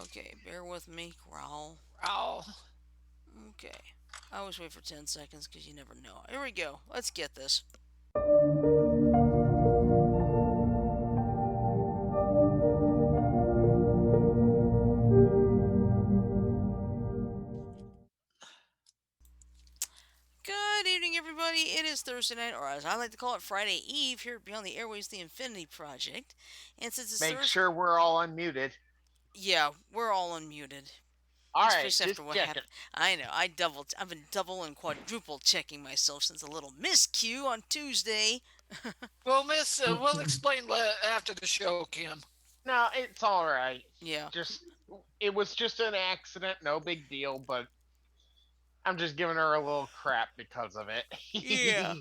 Okay, bear with me. Growl. Oh, Okay. I always wait for 10 seconds because you never know. Here we go. Let's get this. Good evening, everybody. It is Thursday night, or as I like to call it, Friday Eve here at Beyond the Airways, the Infinity Project. And since it's Make Thursday, sure we're all unmuted. yeah, we're all unmuted. All right, Especially after just what checking. happened. I know. I've been double and quadruple checking myself since a little miscue on Tuesday. well, Miss, we'll explain after the show, Kim. No, it's all right. Yeah. Just it was just an accident, no big deal. But I'm just giving her a little crap because of it. Yeah.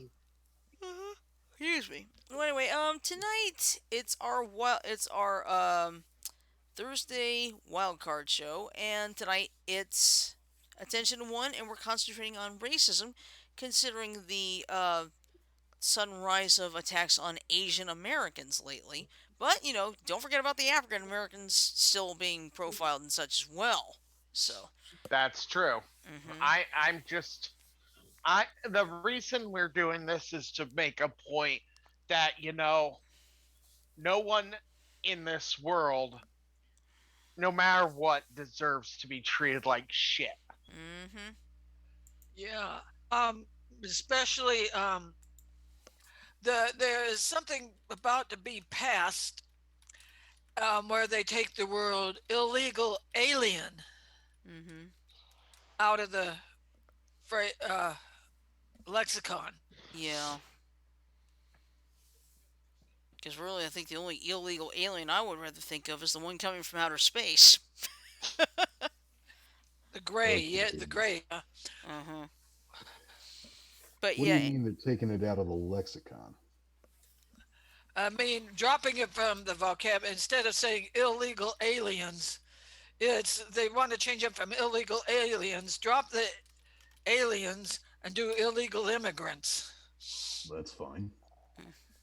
Excuse me. Well, anyway, tonight it's our Thursday wildcard show, and tonight it's attention one, and we're concentrating on racism, considering the sunrise of attacks on Asian Americans lately. But don't forget about the African Americans still being profiled and such as well. So, That's true. mm-hmm. I'm just the reason we're doing this is to make a point that no one in this world, no matter what, deserves to be treated like shit. Mm-hmm. Yeah. Um, especially there is something about to be passed where they take the word illegal alien Mm-hmm. out of the uh, lexicon. Yeah. Because really, I think the only illegal alien I would rather think of is the one coming from outer space. The gray, Oh yeah, the goodness. gray. Uh-huh. But What do you yeah, mean they're taking it out of the lexicon? I mean, dropping it from the vocab instead of saying illegal aliens, it's they want to change it from illegal aliens, drop the aliens, and do illegal immigrants. That's fine.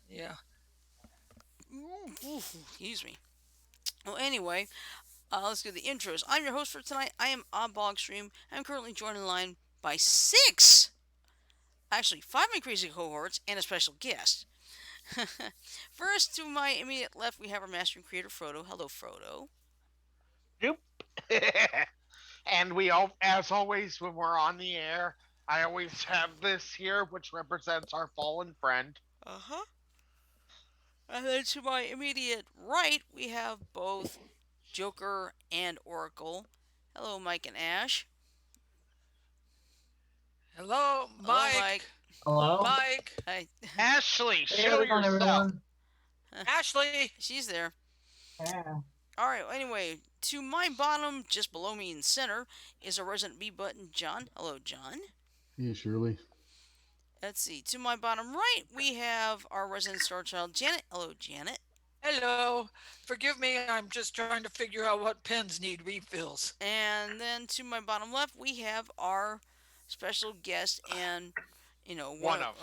Yeah. excuse me. Well, anyway, let's do the intros. I'm your host for tonight. I am Oddbogstream. I'm currently joined in line by six, actually five of my crazy cohorts and a special guest. First, to my immediate left, we have our master and creator, Frodo. Hello, Frodo. Nope. And we all, as always, when we're on the air, I always have this here, which represents our fallen friend. Uh-huh. And then to my immediate right, we have both Joker and Oracle. Hello, Mike and Ash. Hello, Hello, Mike. Mike. Hello? Mike. Hi. Ashley, Hey, show how's it going, yourself. everyone? Ashley. She's there. Yeah. All right. Anyway, to my bottom, just below me in center, is our resident B button, John. Hello, John. Yeah, Shirley. Let's see. To my bottom right, we have our resident star child, Janet. Hello, Janet. Hello. Forgive me, I'm just trying to figure out what pens need refills. And then to my bottom left, we have our special guest, and One of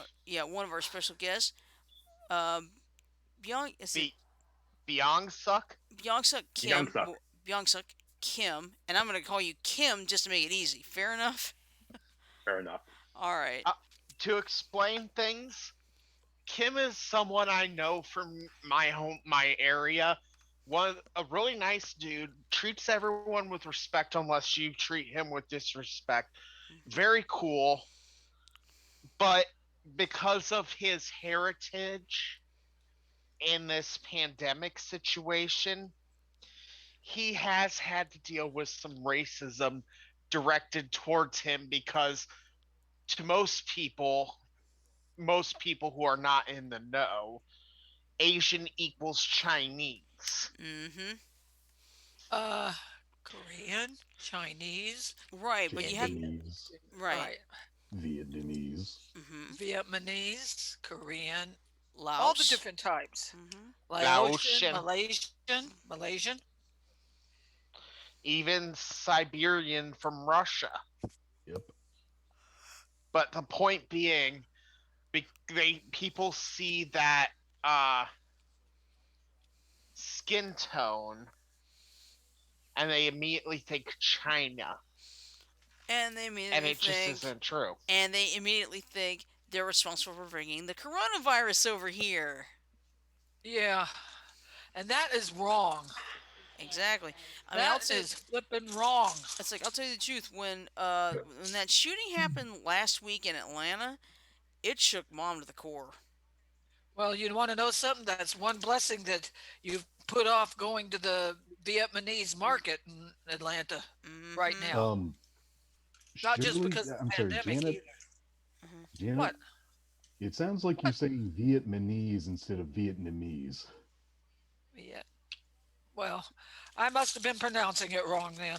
one of our special guests, um, Byung. Is it the Beyond Suck. Byongsuk Young Kim? suck. Byongsuk Kim, and I'm gonna call you Kim just to make it easy. Fair enough. Fair enough. All right. To explain things, Kim is someone I know from my area. A really nice dude, treats everyone with respect unless you treat him with disrespect. Very cool, but because of his heritage in this pandemic situation, he has had to deal with some racism directed towards him because to most people who are not in the know, Asian equals Chinese. Mm-hmm. Uh, Korean, Chinese, Right, but you have Cantonese, right. right, Vietnamese. Mm-hmm. Vietnamese, Korean, all the Laos. different types. Mm-hmm. Laotian, Laotian, Malaysian. even Siberian from Russia. Yep. But the point being, people see that skin tone and they immediately think China, And they and immediately it just think, isn't true. they're responsible for bringing the coronavirus over here. Yeah, and that is wrong. Exactly. I mean, That is flipping wrong. it's like I'll tell you the truth. When that shooting happened last week in Atlanta, it shook mom to the core. Well, you want to know something? That's one blessing that you've put off going to the Vietnamese market in Atlanta right Mm-hmm. now. Um, Not just Shirley, because of I'm the sorry, pandemic Janet. either. Mm-hmm. Janet, What? it sounds like you're What? saying Vietnamese instead of Vietnamese. Yeah. Well, I must have been pronouncing it wrong then.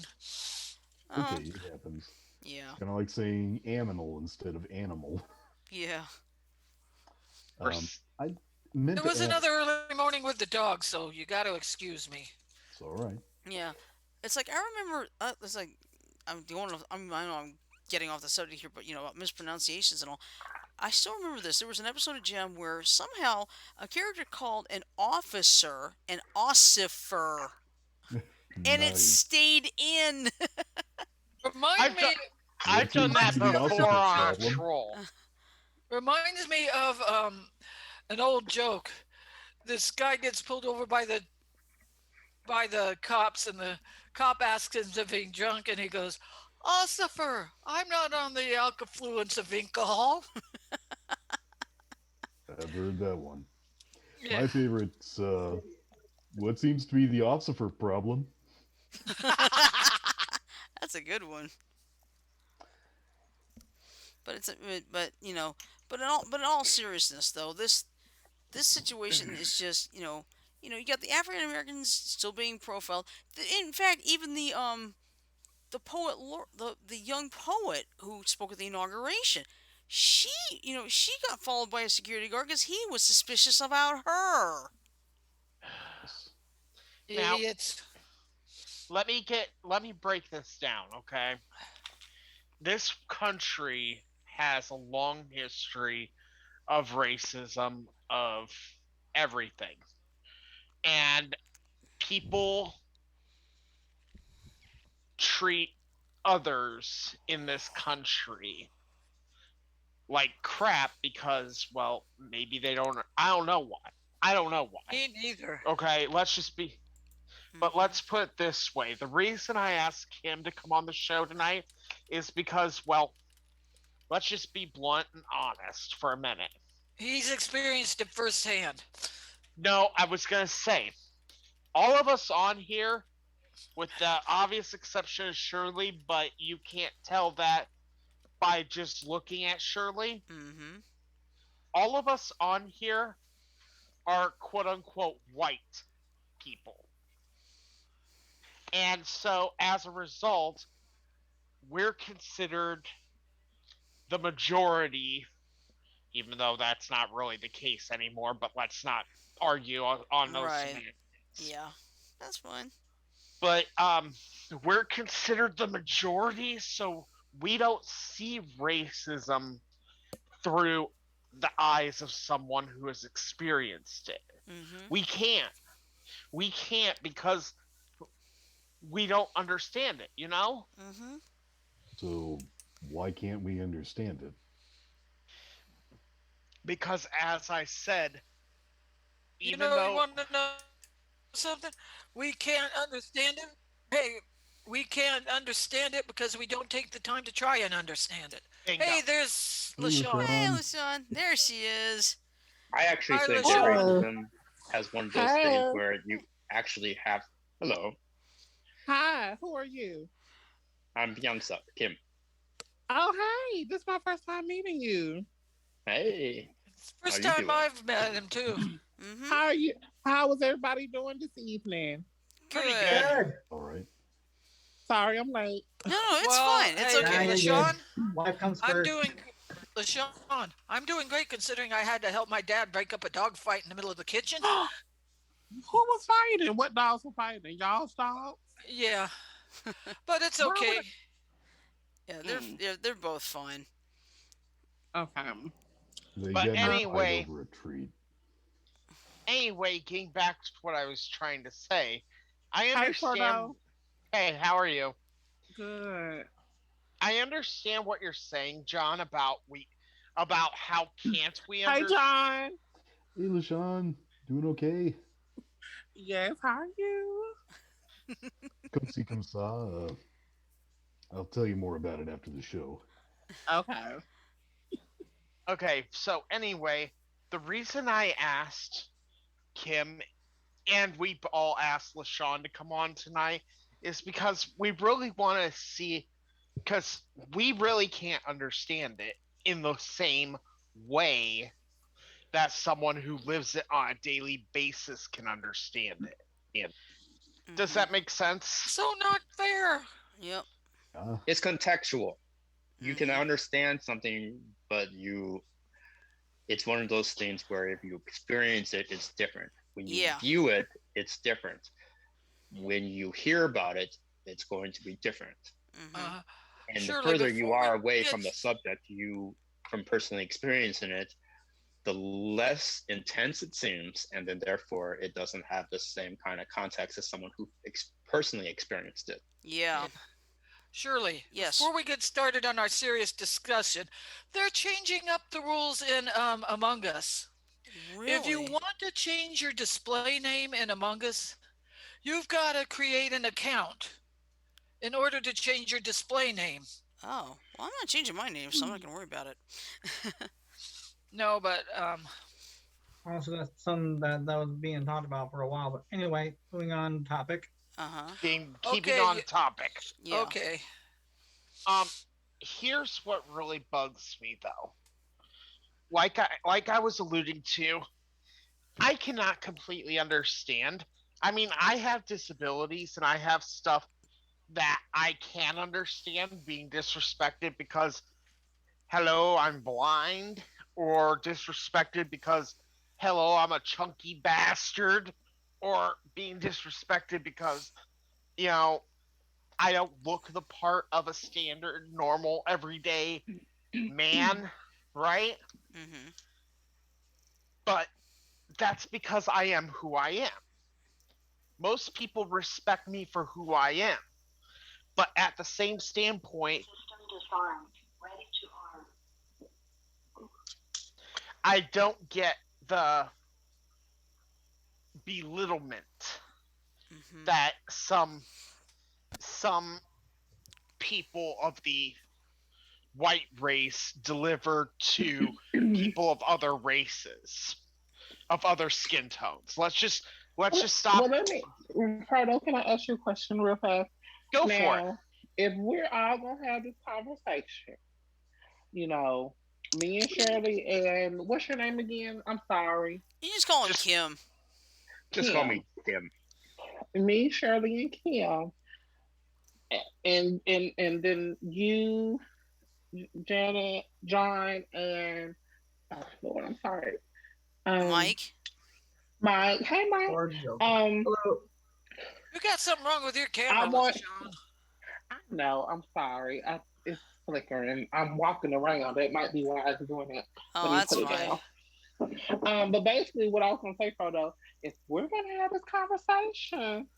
Okay, Oh, it happens. yeah, It's kind of like saying animal instead of animal. yeah. Or I meant It to was ask. another early morning with the dog, so you got to excuse me. It's all right. Yeah, it's like I remember. It's like I'm going. I know I'm getting off the subject here, but about mispronunciations and all. I still remember this. There was an episode of Gem where somehow a character called an officer an ossifer, and it Nice. stayed in. Remind I've done me, I've What done seems to that be the reminds me before ossifer of on a problem? troll. reminds me of an old joke. This guy gets pulled over by the cops, and the cop asks him if he's drunk, and he goes, "Ossifer, I'm not on the alkafluence of alcohol." I've heard that one. Yeah. My favorite's what seems to be the ossifer problem. That's a good one. But it's but in all seriousness though, this situation is just you got the African Americans still being profiled. In fact, even the the young poet who spoke at the inauguration, she she got followed by a security guard because he was suspicious about her. Yes. Now, Idiots. let me break this down, okay? This country has a long history of racism, of everything. And people treat others in this country like crap because, well, maybe they don't. I don't know why. I don't know why. Me neither. Okay, let's just be. But Hmm. let's put it this way: the reason I asked him to come on the show tonight is because, well, let's just be blunt and honest for a minute. He's experienced it firsthand. No, I was gonna say, all of us on here, with the obvious exception of Shirley, but you can't tell that by just looking at Shirley. Hmm. All of us on here are quote unquote white people. And so as a result, we're considered the majority, even though that's not really the case anymore, but let's not argue on those Right. semantics. Yeah. That's fine. But we're considered the majority, so we don't see racism through the eyes of someone who has experienced it. Hmm. We can't. We can't because we don't understand it, you know? Hmm. So why can't we understand it? Because as I said, You even know, you though want to know something? We can't understand it. Hey, we can't understand it because we don't take the time to try and understand it. Hey, bingo. there's Hey, LaShawn. Hey, LaShawn. LaShawn. There she is. I actually Hi, think that LaShawn. Hello. racism has one of those things Hi. where you actually have. Hello, Hi. Who are you? I'm Young Sup, Kim. Oh, hey. This is my first time meeting you. Hey, It's the how first you time doing? I've met him, too. Hmm. How are you? How is everybody doing this evening? Pretty Good. good. Good. All right. Sorry, I'm late. No, no, it's Well, fine. It's hey, Nah, okay. you're good. LaShawn, Wife comes I'm first. doing. LaShawn, I'm doing great considering I had to help my dad break up a dog fight in the middle of the kitchen. Who was fighting? What dogs were fighting? Y'all's dogs? Yeah, but it's Why would okay. Yeah, Mm, they're both fine. okay. They But got in a Uh, fight anyway, over a treat. getting back to what I was trying to say, I hey, understand Porto. Hey, how are you? Good. I understand what you're saying, John, about how can't we Hey, understand. John. Hey, LaShawn, doing okay? Yes, how are you? Come see, come saw. I'll tell you more about it after the show. Okay. Okay, so anyway, the reason I asked Kim and we all asked LaShawn to come on tonight is because we really want to see, because we really can't understand it in the same way that someone who lives it on a daily basis can understand it. Does Mhm. that make sense? So not fair. Yep. Yeah, It's contextual. You can Mhm. understand something, but it's one of those things where if you experience it, it's different. When you Yeah. view it, it's different. When you hear about it, it's going to be different. Mhm. Uh, And the Shirley, further you before we are away get from the subject, you from personally experiencing it, the less intense it seems, and then therefore it doesn't have the same kind of context as someone who personally experienced it. Yeah. yeah, Shirley, Yes. before we get started on our serious discussion, they're changing up the rules in Among Us. If you Really? want to change your display name in Among Us, you've got to create an account in order to change your display name. Oh. Well, I'm not changing my name, so I'm not gonna worry about it. No, but Also, that's something that was being talked about for a while. But anyway, moving on topic. Uh huh. Being keeping okay, on topic. Yeah. okay. Um, Here's what really bugs me though. Like I was alluding to, I cannot completely understand. I mean, I have disabilities and I have stuff that I can understand being disrespected because, hello, I'm blind, or disrespected because, hello, I'm a chunky bastard, or being disrespected because, you know, I don't look the part of a standard, normal, everyday man, right? Mhm. But that's because I am who I am. Most people respect me for who I am. But at the same standpoint, I don't get the belittlement Mhm. that some people of the white race deliver to people of other races, of other skin tones. Let's just stop. Well, let me, Ricardo, can I ask you a question real fast? Go for it. Now, if we're all going to have this conversation, you know, me and Shirley, and what's your name again? I'm sorry. You just call him Just Kim. Just call Kim. me Tim. Me, Shirley, and Kim. And then you, Janet, John, and oh Lord, I'm sorry. Um, Mike. Mike. Hey, Mike. Ordeal. Um, Hello. You got something wrong with your I camera, want. Sean. I know. I'm sorry. It's flickering. I'm walking around. That might be why it's doing that. Oh, Let me that's put it fine. Okay. down. But basically, what I was gonna say, Frodo, is we're gonna have this conversation,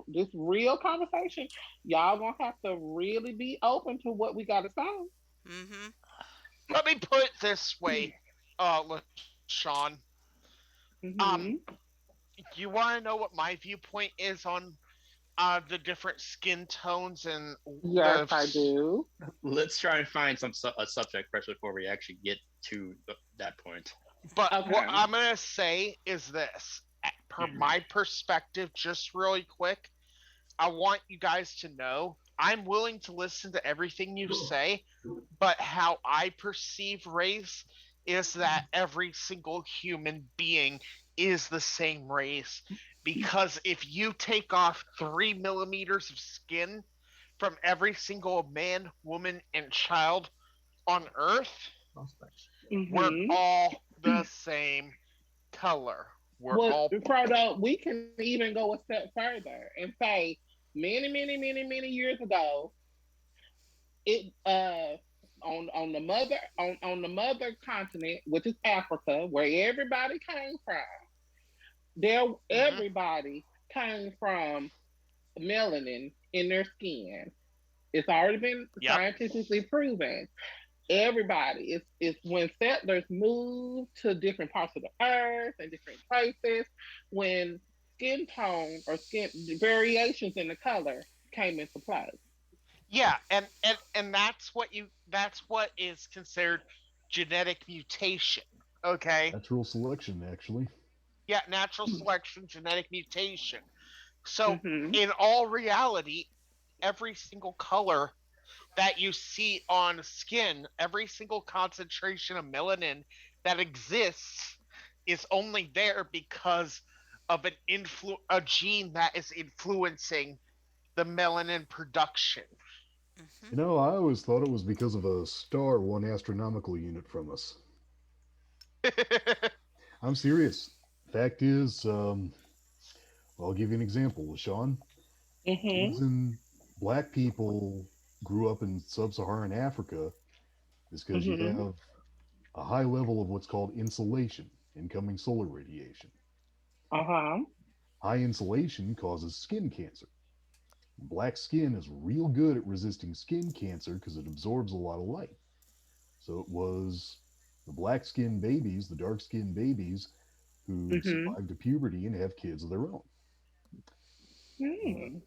this real conversation. Y'all gonna have to really be open to what we gotta say. Mhm. let me put it this way, Sean. Um, Mm-hmm. you want to know what my viewpoint is on the different skin tones and Yes, the. I do. Let's try and find a subject first before we actually get to that point. But what Okay. I'm gonna say is this, per my perspective, just really quick. I want you guys to know I'm willing to listen to everything you say, but how I perceive race is that every single human being is the same race. Because if you take off 3 millimeters of skin from every single man, woman, and child on Earth, Prospects. we're Mm-hmm. all the same color. We're Well, all. Frodo, we can even go a step further and say many years ago, it on the on the mother continent, which is Africa, where everybody came from. There, Hmm. everybody came from melanin in their skin. It's already been Yep. scientifically proven. Everybody, it's when settlers moved to different parts of the earth and different places, when skin tone or skin variations in the color came into play. Yeah, and that's what is considered genetic mutation. Okay? Natural selection, actually. Yeah, natural selection, genetic mutation. So, Mm-hmm. in all reality, every single color that you see on skin, every single concentration of melanin that exists is only there because of a gene that is influencing the melanin production. Hmm. I always thought it was because of a star 1 astronomical unit from us. I'm serious. Fact is, I'll give you an example, Sean. The Mm-hmm. reason black people grew up in sub-Saharan Africa is because you Mm-hmm. have a high level of what's called insolation, incoming solar radiation. Uh-huh. High insolation causes skin cancer. Black skin is real good at resisting skin cancer because it absorbs a lot of light. So it was the black skinned babies, the dark skinned babies, who Mm-hmm. survive to puberty and have kids of their own. Uh, Mm.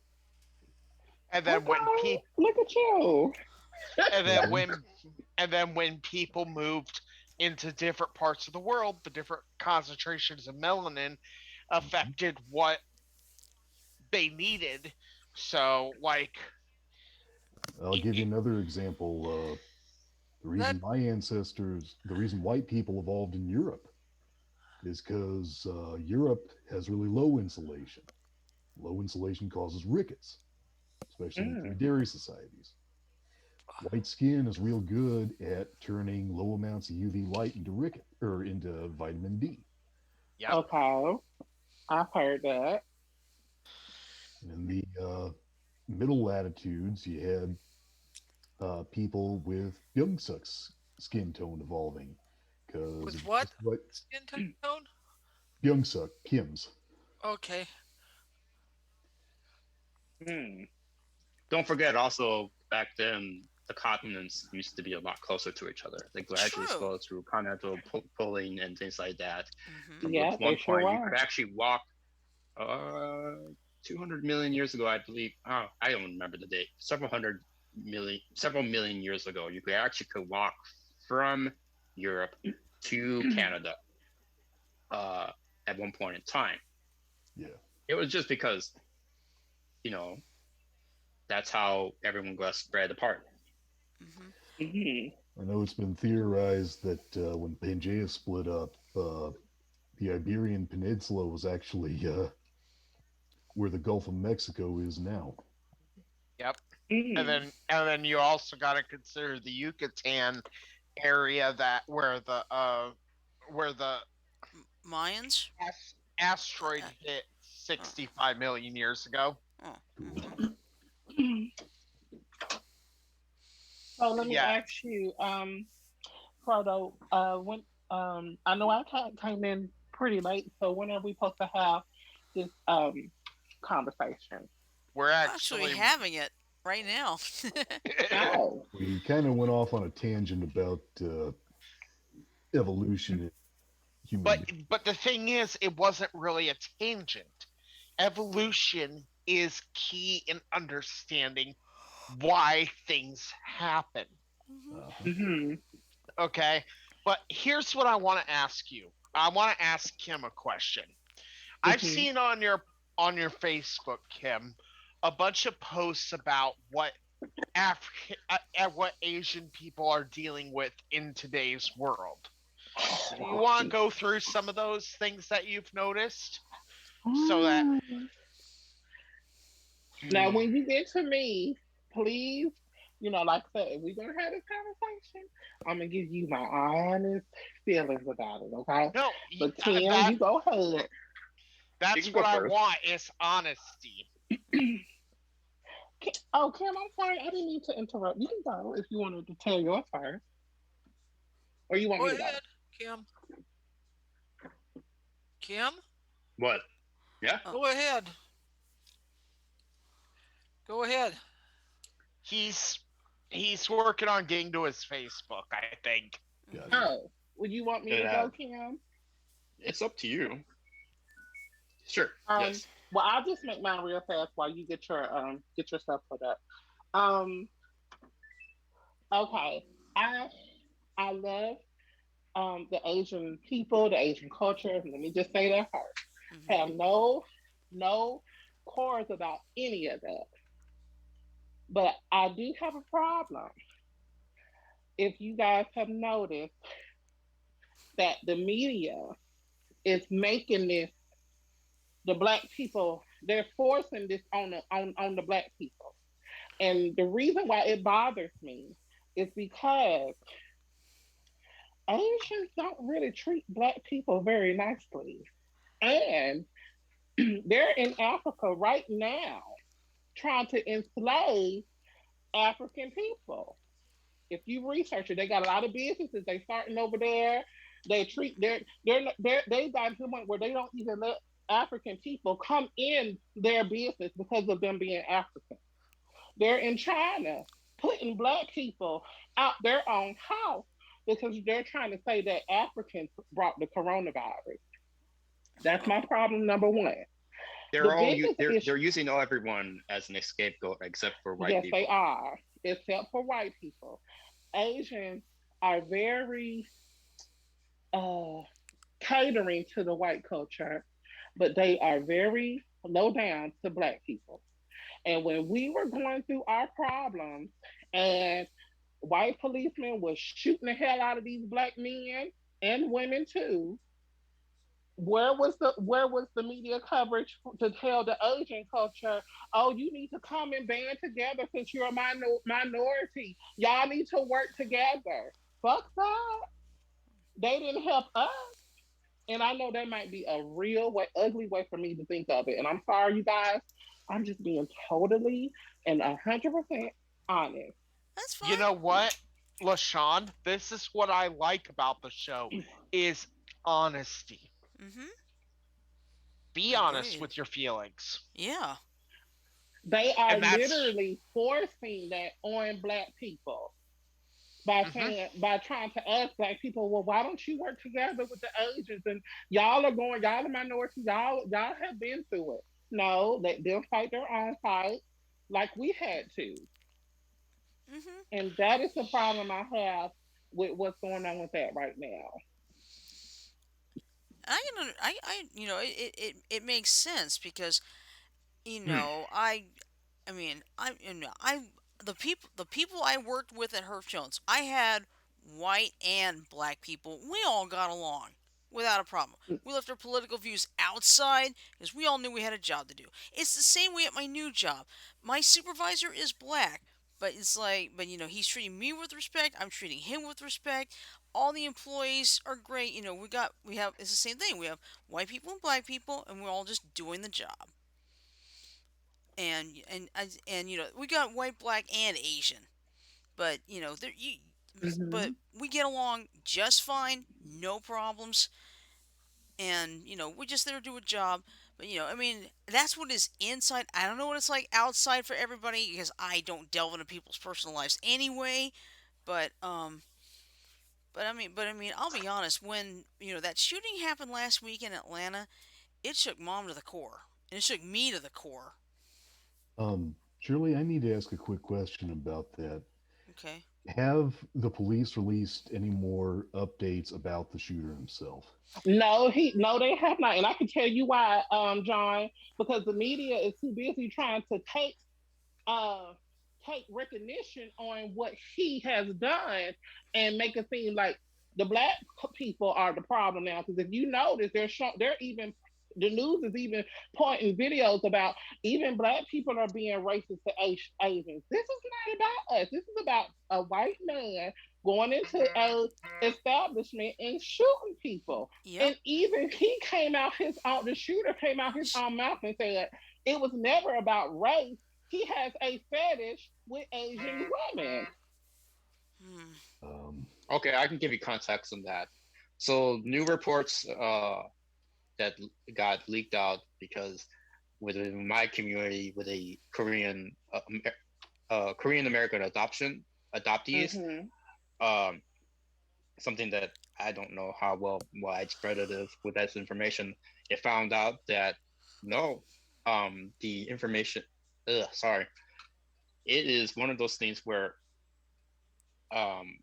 and then when Okay. people Look at you. and then yeah, when people moved into different parts of the world, the different concentrations of melanin affected what they needed. So, like, I'll give you another example. That The reason white people evolved in Europe is because Europe has really low insulation. Low insulation causes rickets, especially in Mm. food dairy societies. White skin is real good at turning low amounts of UV light into ricket or into vitamin D. yep, Okay. I've heard that. And in the middle latitudes, you had people with skin tone evolving because with of what just what skin tone? Byungsuk Kims. Okay. Mm. Don't forget, also back then, the continents used to be a lot closer to each other. They gradually True. slowed through continental pulling and things like that. Hmm. From Yeah, they one sure point, you were. could actually walk uh, 200 million years ago, I believe. Oh, I don't remember the date. Several million years ago, you could walk from Europe to Canada uh, at one point in time. Yeah. It was just because, you know, that's how everyone got spread apart. Hmm. Mm-hmm. I know it's been theorized that when Pangea split up, the Iberian Peninsula was actually where the Gulf of Mexico is now. yep. Mm. And then you also got to consider the Yucatan area that where the Mayans. asteroid Uh, hit oh, 65 million years ago. oh. Cool. Hmm. So let me Yeah, ask you, Frodo, when I know I came in pretty late, so when are we supposed to have this conversation? we're Actually, actually having it right now. Oh. We kind of went off on a tangent about evolution in human but beings. but the thing is, it wasn't really a tangent. Evolution is key in understanding why things happen. Hmm. Uh-huh. Mm-hmm. Okay, but here's what I want to ask you. I want to ask Kim a question. I've Mm-hmm. seen on your Facebook, Kim, a bunch of posts about what African what Asian people are dealing with in today's world. Do you want to go through some of those things that you've noticed so that Now, hmm, when you get to me, please, like I said, if we're gonna have this conversation, I'm gonna give you my honest feelings about it, okay? no, But Kim, you go ahead. You that's can what go I first. want is honesty. Oh, Kim, I'm sorry, I didn't mean to interrupt. You can go if you wanted to tell yours first, or you want Go me to go. ahead, Kim. Kim, What? Yeah. Oh, go ahead. Go ahead. He's he's working on getting to his Facebook, I think. Mm-hmm. Gotcha. Oh, would you want me Could to go, have. Kim? It's up to you. Sure. Um, Yes. well, I'll just make mine real fast while you get yourself put up. Um, okay. I love the Asian people, the Asian culture. Let me just say that first. Mm-hmm. Have no chorus about any of that. But I do have a problem. If you guys have noticed that the media is making this the black people, they're forcing this on the black people. And the reason why it bothers me is because Asians don't really treat black people very nicely. And they're in Africa right now trying to enslave African people. If you research it, they got a lot of businesses they starting over there. They treat they got to the point where they don't even let African people come in their business because of them being African. They're in China putting black people out their own house because they're trying to say that Africans brought the coronavirus. That's Oh. my problem number one. The They're all biggest they're issue, using everyone as an scapegoat except for white yes, they people. are, except for white people. Asians are very uh, catering to the white culture, but they are very low down to black people. And when we were going through our problems and white policemen was shooting the hell out of these black men and women too, where was the media coverage to tell the Asian culture, oh, you need to come and band together since you're a minority. Y'all need to work together. Fuck that. They didn't help us. And I know that might be a real way, ugly way for me to think of it. And I'm sorry, you guys. I'm just being totally and 100% honest. That's You fine. know what, LaShawn? This is what I like about the show is honesty. Mm-hmm. Be honest Agreed. with your feelings. Yeah. They are And that's literally forcing that on black people by mhm. saying by trying to ask black people, well, why don't you work together with the Asians? And y'all are going, y'all are minorities, y'all have been through it. No, let them fight their own fight like we had to. Mm-hmm. And that is the problem I have with what's going on with that right now. It makes sense because I mean, the people I worked with at Herb Jones, I had white and black people. We all got along without a problem. We left our political views outside because we all knew we had a job to do. It's the same way at my new job. My supervisor is black, but he's treating me with respect. I'm treating him with respect. All the employees are great. We have it's the same thing. We have white people and black people, and we're all just doing the job. And we got white, black, and Asian, but but Hmm. we get along just fine, no problems, and we're just there to do a job. But I mean, that's what is inside. I don't know what it's like outside for everybody because I don't delve into people's personal lives anyway. But but I mean, I'll be honest. When that shooting happened last week in Atlanta, it shook mom to the core, and it shook me to the core. Shirley, I need to ask a quick question about that. Okay. Have the police released any more updates about the shooter himself? No, they have not, and I can tell you why, John, because the media is too busy trying to uh take recognition on what he has done and make it seem like the black people are the problem now. Because if you notice, they're even the news is even pointing videos about even black people are being racist to Asians. This is not about us. This is about a white man going into a establishment and shooting people. Yep. And even he came out his own. The shooter came out his own mouth and said it was never about race. He has a fetish with Asian women. Hmm. Um, Okay, I can give you context on that. So new reports that got leaked out because within my community with a Korean American adoptees. Mhm. Um, Something that I don't know how well widespread it is with that information. It found out that no, the information. Sorry, it is one of those things where um,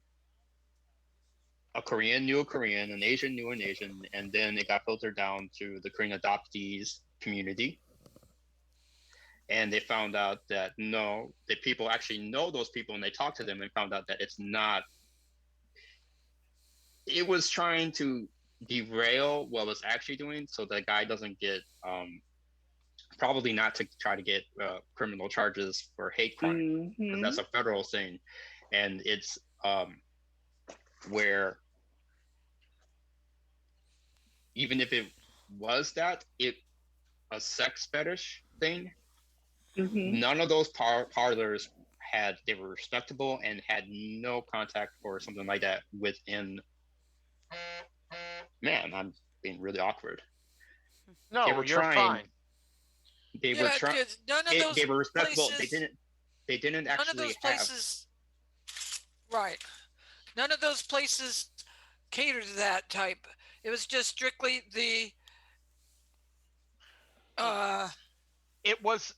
a Korean knew a Korean, an Asian knew an Asian, and then it got filtered down to the Korean adoptees community, and they found out that no, the people actually know those people, and they talked to them and found out that it's not. It was trying to derail what it was actually doing, so the guy doesn't get probably not to try to get criminal charges for hate crime because that's Mhm. a federal thing, and it's where even if it was that it a sex fetish thing, Mhm. none of those parlors had they were respectable and had no contact or something like that within. Man, I'm being really awkward. They No, were you're trying. fine. They were Yeah, trying. because They were respectable. They didn't none of actually those have. places, right? None of those places cater to that type. It was just strictly the It, uh, it was.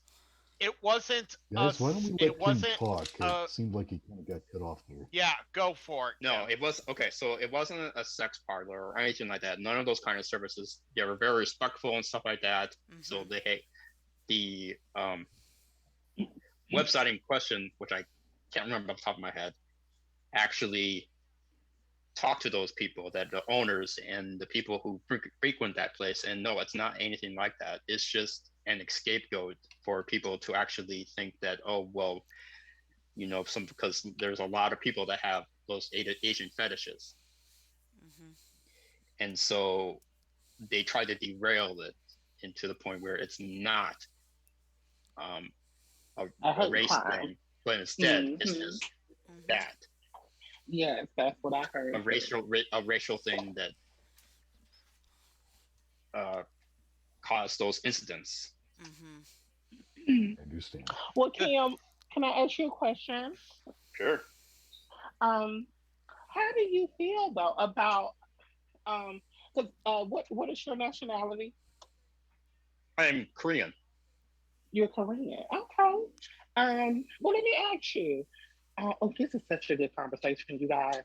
It wasn't Guys, why don't us. we It let Kim wasn't. talk? It seemed like he kind of got cut off there. Yeah, go for it, No, Kim. it was okay. So it wasn't a sex parlor or anything like that. None of those kind of services. They were very respectful and stuff like that. So Mm-hmm. they hate the website in question, which I can't remember off the top of my head, actually talk to those people, that the owners and the people who frequent that place. And no, it's not anything like that. It's just an scapegoat for people to actually think that, oh well, some because there's a lot of people that have those Asian fetishes, Mm-hmm. and so they try to derail it into the point where it's not um, a, A a hate race crime. thing, but instead it's Mhm. just Mm-hmm. that Yes, that's what I heard too. a racial thing that uh, caused those incidents. Mm-hmm. I understand. Well, Kim, can I ask you a question? Sure. Um, how do you feel though about um? Cause, what is your nationality? I'm Korean. You're Korean. Okay. Well, let me ask you. Oh, this is such a good conversation, you guys.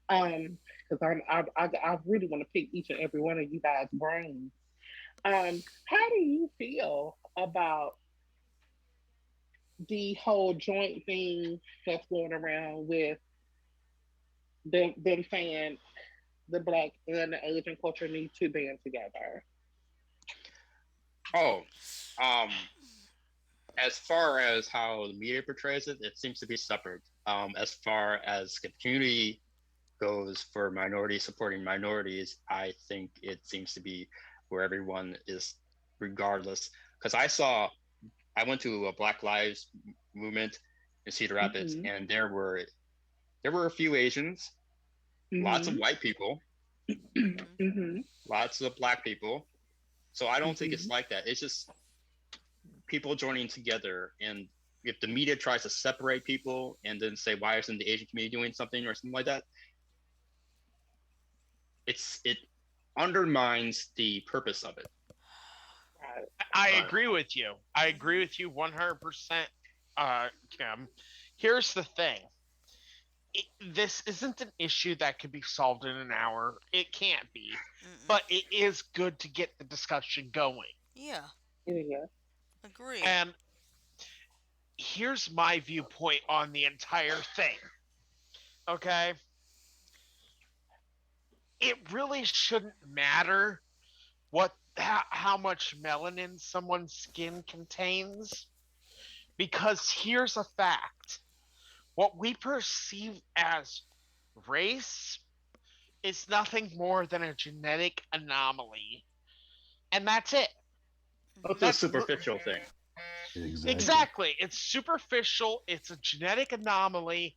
Because I really want to pick each and every one of you guys' brains. How do you feel about the whole joint thing that's going around with them saying the black and the Asian culture need to band together? Oh, um, as far as how the media portrays it, it seems to be separate. As far as the community goes for minorities supporting minorities, I think it seems to be where everyone is, regardless. Because I went to a Black Lives movement in Cedar Rapids, Mhm. and there were a few Asians, lots of Mhm. white people, Mm-hmm. Mhm. lots of black people. So I don't think it's Mhm. like that. It's just people joining together. And if the media tries to separate people and then say why isn't the Asian community doing something or something like that, it undermines the purpose of it. Right. I Uh, agree with you. I agree Mm-hmm. with you 100%, Kim. Here's the thing. This isn't an issue that could be solved in an hour. It can't be. Mm-mm. But it is good to get the discussion going. Yeah. Yeah. Agree. And here's my viewpoint on the entire thing. Okay? It really shouldn't matter how much melanin someone's skin contains, because here's a fact. What we perceive as race is nothing more than a genetic anomaly. And that's it. it's Mm-hmm. a That's superficial thing. Mm-hmm. Exactly. exactly. It's superficial. It's a genetic anomaly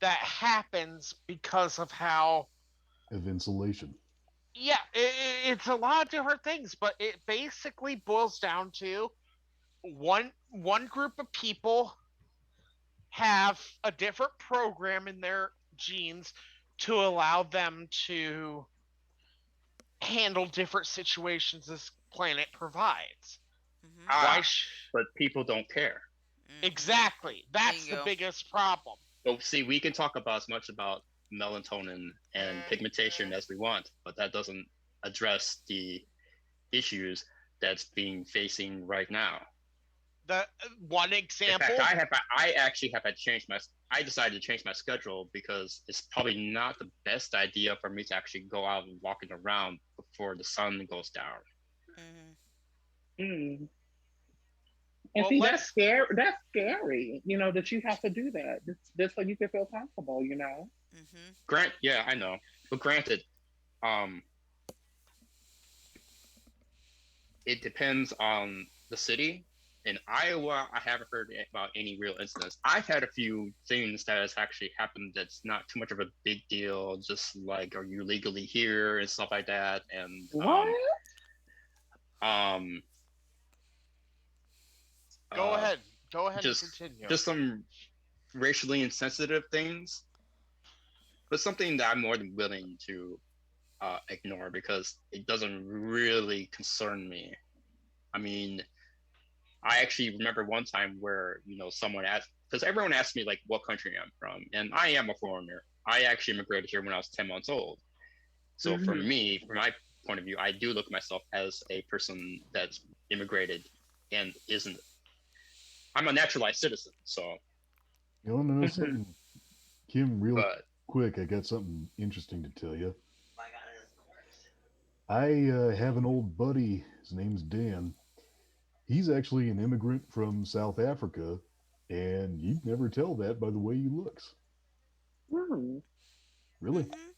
that happens because of how. Of insulation. Yeah, it's a lot of different things, but it basically boils down to one group of people have a different program in their genes to allow them to handle different situations this planet provides. Mhm. Why? Ah, but people don't care. Mhm. Exactly. There you That's the go. biggest problem. So see, we can talk about as much about melatonin and pigmentation as we want, but that doesn't address the issues that's being facing right now. The one In fact, example, I actually have had changed my. I decided to change my schedule because it's probably not the best idea for me to actually go out and walking around before the sun goes down. Mhm. Mm. And well, see, that's let's scary. That's scary. That you have to do that just so you can feel comfortable. Mhm. Yeah, I know, but granted, um, it depends on the city. In Iowa, I haven't heard about any real incidents. I've had a few things that has actually happened that's not too much of a big deal, just like are you legally here and stuff like that, and What? um, go uh, ahead. Go ahead and just continue. just some racially insensitive things, but something that I'm more than willing to ignore because it doesn't really concern me. I mean, I actually remember one time where someone asked because everyone asked me like what country I'm from, and I am a foreigner. I actually immigrated here when I was 10 months old. So for Hmm. me, from my point of view, I do look at myself as a person that's immigrated and isn't. I'm a naturalized citizen. So, You want to know Hmm. something, Kim? Real but quick, I got something interesting to tell you. I have an old buddy. His name's Dan. He's actually an immigrant from South Africa, and you'd never tell that by the way he looks. Hmm. Really? Mhm.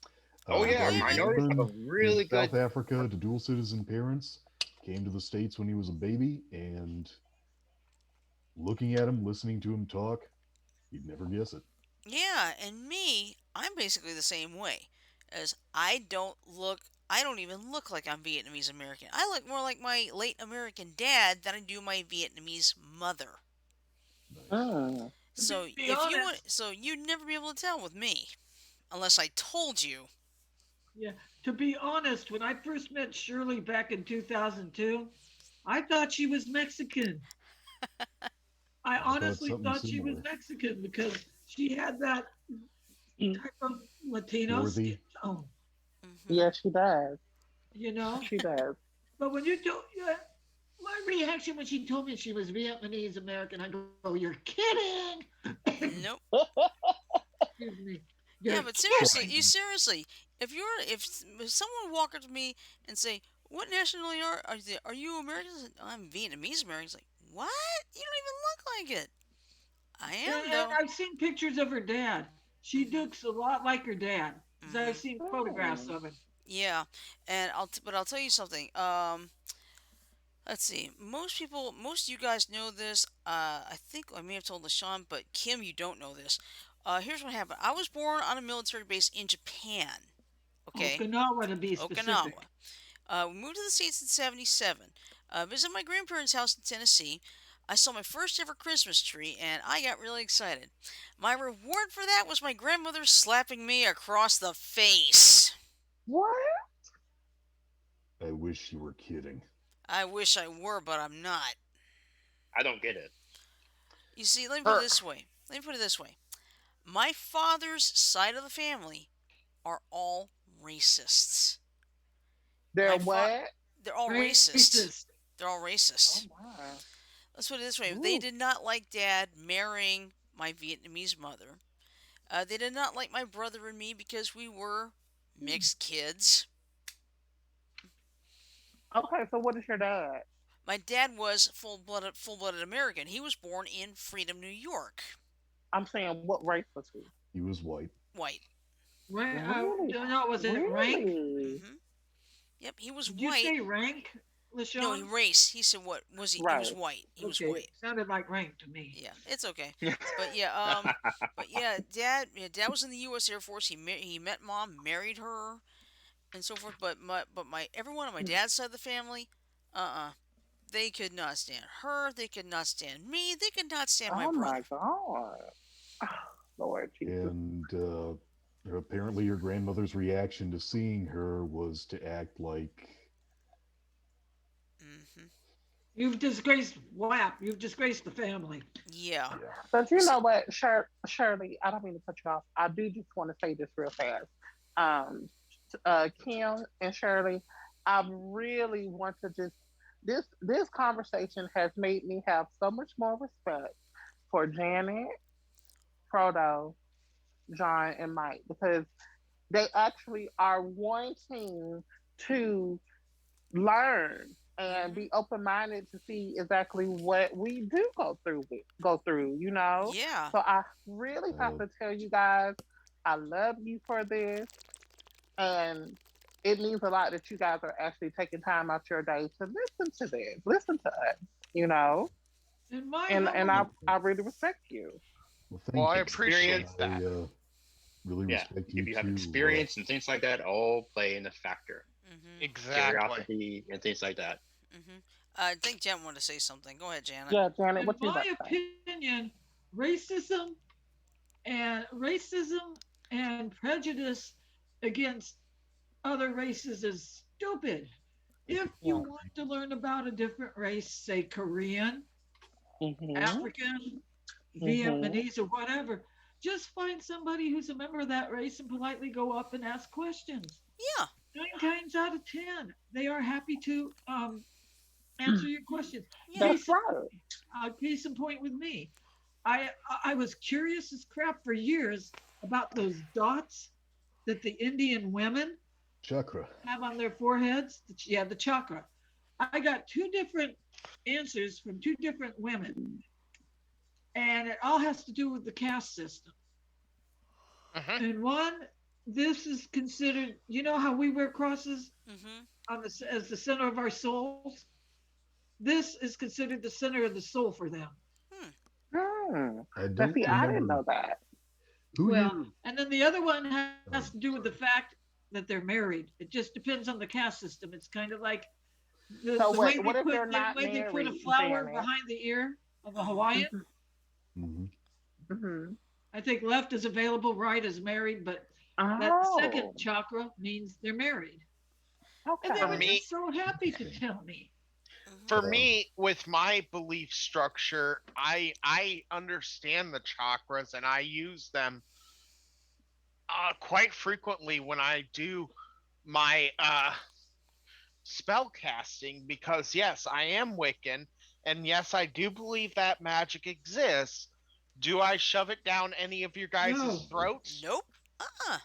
oh I yeah, Guy was believe it. minorities have born a in really South good. Africa to dual citizen parents, came to the States when he was a baby, and looking at him, listening to him talk, you'd never guess it. Yeah, and me, I'm basically the same way. As I don't even look like I'm Vietnamese American. I look more like my late American dad than I do my Vietnamese mother. Nice. Hmm. To be So if you honest, want, so you'd never be able to tell with me unless I told you. yeah, to be honest, when I first met Shirley back in 2002, I thought she was Mexican. I I thought honestly something thought she was similar. Mexican because she had that type of Latino skin Swarthy. tone, Hmm. Yeah, she does. you know. She does. But when you do, yeah, my reaction when she told me she was Vietnamese American, I go, "You're kidding!" Nope. Excuse me. Yeah, You're but Well, seriously, kidding. you seriously, if someone walked up to me and say, "What nationality are you American?" I said, I'm Vietnamese American. It's like, what? You don't even look like it. I am And though. I've seen pictures of her dad. She Mhm. looks a lot like her dad because I've Mhm. seen photographs Hmm. of him. Yeah, but I'll tell you something. Let's see. Most of you guys know this. I think I may have told LaShawn, but Kim, you don't know this. Here's what happened. I was born on a military base in Japan. Okay, Okinawa, to be Okinawa. specific. We moved to the States in '77. Visited my grandparents' house in Tennessee. I saw my first ever Christmas tree, and I got really excited. My reward for that was my grandmother slapping me across the face. What? I wish you were kidding. I wish I were, but I'm not. I don't get it. You see, let me put it Her, this way. Let me put it this way. My father's side of the family are all racists. They're My fa- what? they're all racist. Racist. They're all Oh racist. my. Let's put it this way. They Ooh. did not like dad marrying my Vietnamese mother. They did not like my brother and me because we were mixed kids. Okay, so what is your dad? My dad was full blooded American. He was born in Freedom, New York. I'm saying, what race was he? He was white. White. Really? No, was it rank? Really? Hmm. Yep, he was Did you white. say rank, No, he LaShawn? race. He said what was he? He was Right. white. He was Okay, white. sounded like rank to me. Yeah, it's okay. But yeah, dad was in the U.S. Air Force. He met mom, married her, and so forth. But my everyone on my dad's side of the family, uh, they could not stand her. They could not stand me. They could not stand my Oh my brother. God. Lord Jesus. And apparently, your grandmother's reaction to seeing her was to act like, Hmm. You've disgraced WAP. You've disgraced the family. Yeah. yeah, But you So, know what, Shirley, I don't mean to cut you off. I do just want to say this real fast. Um, Kim and Shirley, I really want to just this conversation has made me have so much more respect for Janet, Frodo, John, and Mike because they actually are wanting to learn and hmm be open minded to see exactly what we do go through, you know. yeah. So I really have uh, to tell you guys, I love you for this, and it means a lot that you guys are actually taking time out your day to listen to this, listen to us, you know. In my And humble, I really respect you. well, Well, thank I you. appreciate Experience, that. I really yeah. respect If you you have too. experience and things like that, all play in a factor. hmm Exactly. Curiosity and things like that. hmm I think Jen wanted to say something. Go ahead, Janet. Yeah, Janet, in what you my about to say? opinion, racism and prejudice against other races is stupid. If you Yeah. want to learn about a different race, say Korean, Mhm. African, Mhm. Vietnamese, or whatever, just find somebody who's a member of that race and politely go up and ask questions. Yeah. 9 times out of 10, they are happy to answer your questions. Yeah. That's Case, right. case in point with me, I I was curious as crap for years about those dots that the Indian women Chakra. have on their foreheads. Yeah, the chakra. I got two different answers from two different women, and it all has to do with the caste system. Hmm. And one, this is considered. You know how we wear crosses hmm on the as the center of our souls. This is considered the center of the soul for them. Hmm. Hmm. I Now, don't see, I didn't remember know that. who Well, your. and then the other one has to do Oh, with the sorry. fact that they're married. It just depends on the caste system. It's kind of like So, the way what if they're the not way they put a married, flower Janet? behind the ear of a hmm Hawaiian. Mhm. Hmm. Mhm. I think left is available, right is married, but that second Oh, chakra means they're married. And they For were okay. me, just so happy to Interesting. tell me. hmm for Um, me, with my belief structure, I understand the chakras and I use them quite frequently when I do my spell casting because yes, I am Wiccan, and yes, I do believe that magic exists. Do I shove it down any of your guys' No, throats? Nope. Uh-uh.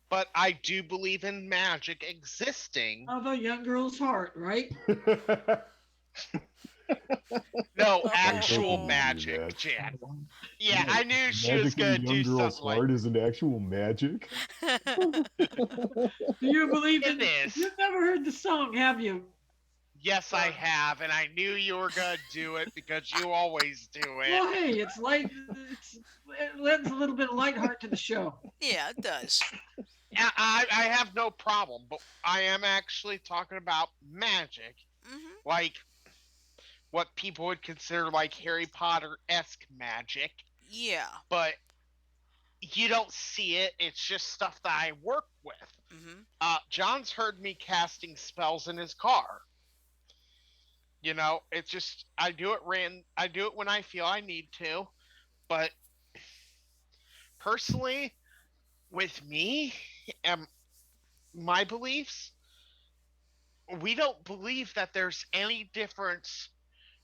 But I do believe in magic existing. of a young girl's heart, right? No, I was hoping actual you'd do magic, that. Jan. Oh, Yeah, What? I knew The she was magic in a gonna young do girl's something like heart isn't actual magic? Do you believe it in? is. You've never heard the song, have you? Yes, I Uh, have, and I knew you were gonna do it because you always do it. well, hey, it's light. It lends a little bit of light heart to the show. Yeah, it does. I have no problem, but I am actually talking about magic, hmm like what people would consider like Harry Potter esque magic, Yeah. but you don't see it. It's just stuff that I work with. hmm John's heard me casting spells in his car. It's just I do it when I feel I need to, but personally, with me and my beliefs, we don't believe that there's any difference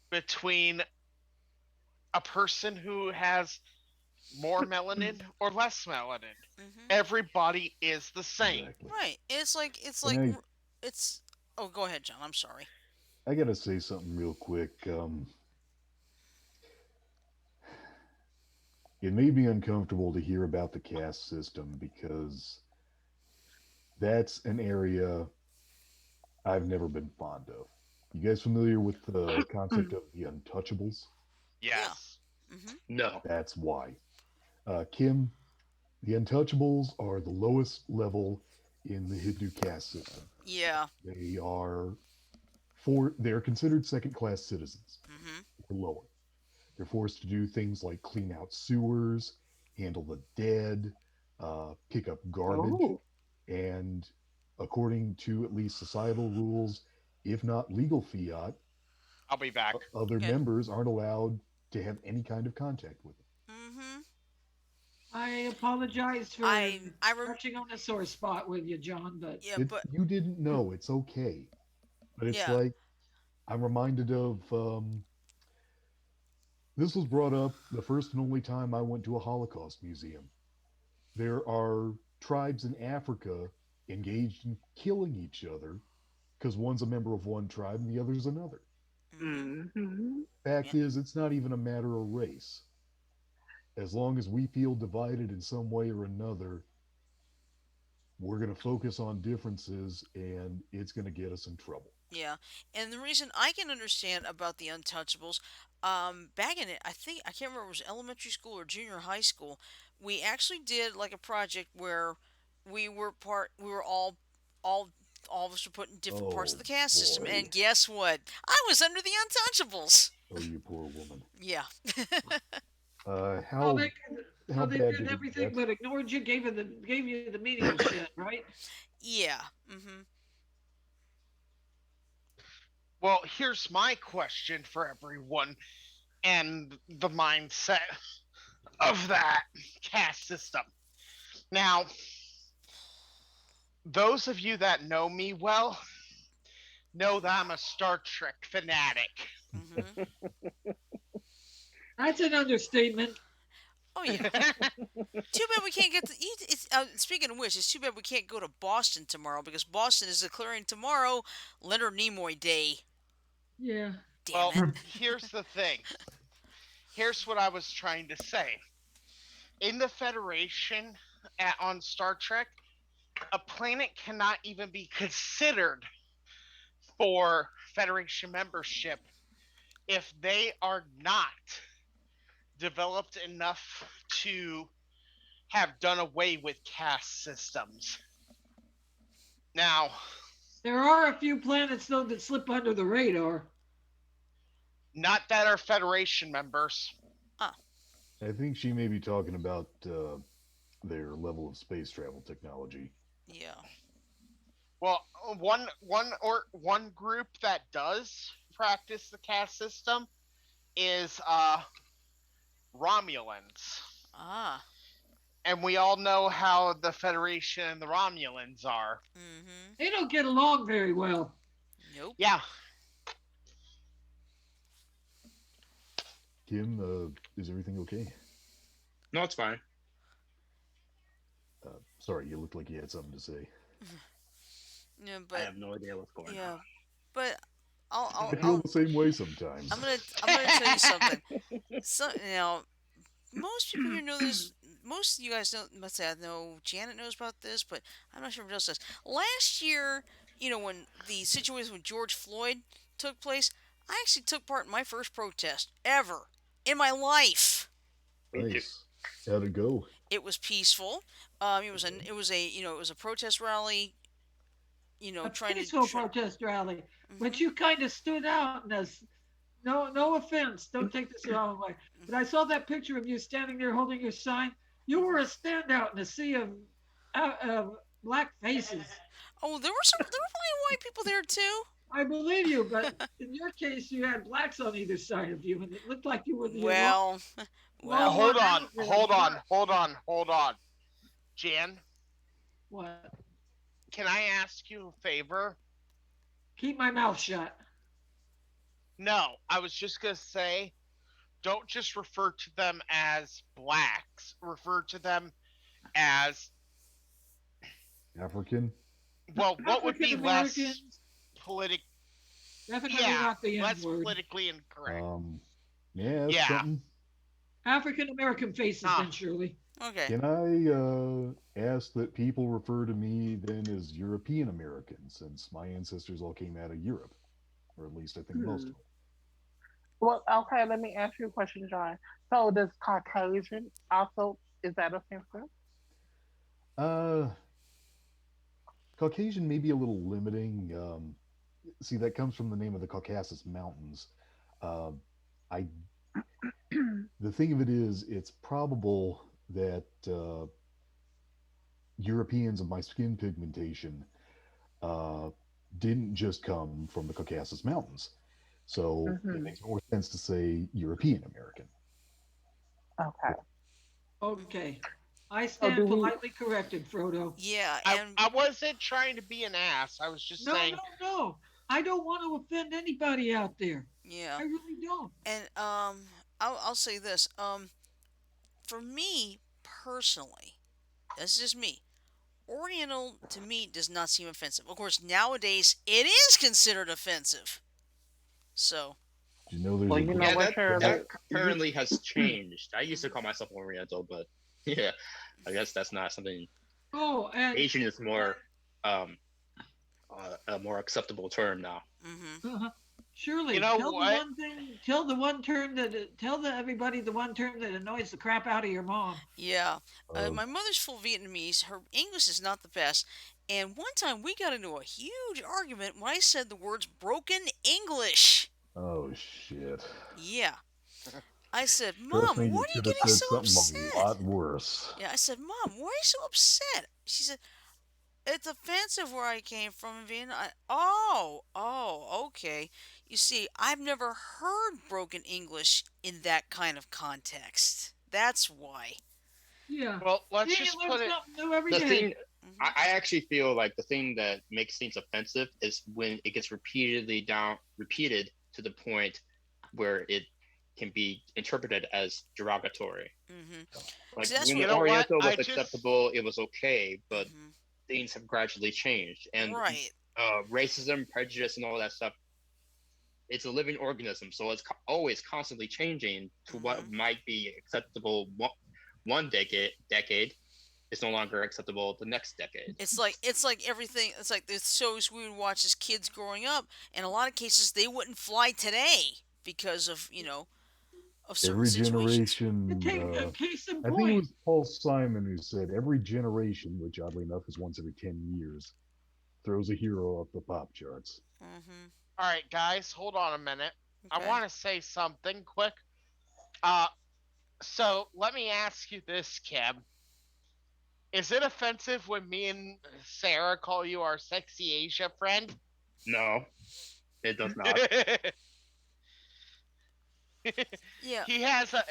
between a person who has more melanin or less melanin. hmm Everybody is the same. Exactly. Right. It's And like it's. Oh, go ahead, John. I'm sorry. I gotta say something real quick. It made me uncomfortable to hear about the caste system because that's an area I've never been fond of. You guys familiar with the concept of the untouchables? Yeah. Yes. hmm No. That's why. Kim, the untouchables are the lowest level in the Hindu caste system. Yeah. They are they're considered second class citizens Mm-hmm. or lower. They're forced to do things like clean out sewers, handle the dead, pick up garbage, Oh. and according to at least societal rules, if not legal fiat, I'll be back. other Okay. members aren't allowed to have any kind of contact with them. Mm-hmm. I apologize for I touching on a sore spot with you, John, but yeah, It but you didn't know, it's okay. But it's yeah. like I'm reminded of this was brought up the first and only time I went to a Holocaust museum. There are tribes in Africa engaged in killing each other because one's a member of one tribe and the other's another. Mm-hmm. Mm-hmm. Yeah. Fact is, it's not even a matter of race. As long as we feel divided in some way or another, we're going to focus on differences and it's going to get us in trouble. Yeah, and the reason I can understand about the Untouchables, back in it, I think I can't remember if it was elementary school or junior high school. We actually did like a project where we were all, all of us were put in different parts of Oh the caste system, boy. and guess what? I was under the Untouchables. Oh, you poor woman. Yeah, Uh, so how they how so they bad did did it everything get? but ignored you, gave you the menial shit, right? yeah, hmm Well, here's my question for everyone and the mindset of that caste system. Now, those of you that know me well know that I'm a Star Trek fanatic. hmm That's an understatement. Oh yeah. Too bad we can't get to. It's, speaking of which, it's too bad we can't go to Boston tomorrow because Boston is declaring tomorrow Leonard Nimoy Day. Yeah. Damn Well, it. here's the thing. Here's what I was trying to say. In the Federation on Star Trek, a planet cannot even be considered for Federation membership if they are not developed enough to have done away with caste systems. Now, There are a few planets though that slip under the radar. not that are Federation members. Ah, I think she may be talking about their level of space travel technology. yeah. Well, one group that does practice the caste system is Romulans. Ah. And we all know how the Federation and the Romulans are. Mm-hmm. They don't get along very well. Nope. Yeah, Kim, is everything okay? No, it's fine. Sorry, you looked like you had something to say. Yeah, I but have no idea what's going yeah, but I'll I I'll, feel I'll the same way sometimes. I'm gonna tell you something. So most people here know this. Most of you guys know. Let's say I know Janet knows about this, but I'm not sure if else does. Last year, when the situation with George Floyd took place, I actually took part in my first protest ever in my life. Me too. Nice. How'd it go? It was peaceful. It was a protest rally. A Trying to. peaceful protest rally, but Mhm. you kind of stood out in this. No offense. Don't take this the wrong way. But I saw that picture of you standing there holding your sign. You were a standout in a sea of black faces. Oh, there were plenty of white people there too. I believe you, but in your case, you had blacks on either side of you, and it looked like you were the Well, lone well, hold one on, out there. hold on, hold on, hold on. Jan, What? can I ask you a favor? Keep my mouth shut. No, I was just going to say, don't just refer to them as blacks. Refer to them as, African? well, what would African be less Americans, politic? definitely Yeah, not the N less word. politically incorrect. Yeah, that's Yeah. something. African American faces, Huh. then Shirley. okay. Can I ask that people refer to me then as European American, since my ancestors all came out of Europe, or at least I think most Hmm. of them. Well, okay, let me ask you a question, John. So does Caucasian also is that offensive? Uh, Caucasian may be a little limiting. see, that comes from the name of the Caucasus Mountains. Uh, I The thing of it is, it's probable that Europeans of my skin pigmentation uh, didn't just come from the Caucasus Mountains. So it Hmm. makes more sense to say European American. Okay. Okay. I So stand do we? politely corrected, Frodo. Yeah, I and I wasn't trying to be an ass. I was just No, saying. no, no. I don't want to offend anybody out there. yeah, I really don't. and I'll say this. For me personally, that's just me. Oriental to me does not seem offensive. Of course, nowadays it is considered offensive. So, Do you know there's Well, a you know Yeah, group what, that Shirley? You currently has changed. I used to mhm, call myself Oriental, but yeah, I guess that's not something. Oh, and Asian is more um a more acceptable term now. mhm, You Shirley, know tell the what? one thing, tell the one term that, tell the everybody the one term that annoys the crap out of your mom. yeah. uh, My mother's full Vietnamese. Her English is not the best. And one time we got into a huge argument when I said the words broken English. oh shit. Yeah. I said, Trust Mom, me, you what are you could have getting said so something a upset? lot worse. Yeah, I said, Mom, why are you so upset? She said, it's offensive where I came from in Vietnam. Oh, okay. You see, I've never heard broken English in that kind of context. That's why. Yeah. Well, let's See, you just learn put it. something new every The day. thing Hmm. I actually feel like the thing that makes things offensive is when it gets repeated to the point where it can be interpreted as derogatory. Hmm. Like See, that's when You what. the know what? Oriental I was just. acceptable, it was okay, but Hmm. things have gradually changed, and Right. racism, prejudice, and all that stuff. It's a living organism, so it's always constantly changing to what Hmm. might be acceptable one decade is no longer acceptable the next decade. It's like everything. It's like the shows we would watch as kids growing up. In a lot of cases, they wouldn't fly today because of of certain Every situations. To generation, take a case in I think it point. was Paul Simon who said, every generation, which oddly enough is once every 10 years, throws a hero off the pop charts. Hmm. All right, guys, hold on a minute. I Okay. want to say something quick. Uh, so let me ask you this, Kim. Is it offensive when me and Sarah call you our sexy Asia friend? No, it does not. Yeah. he has a.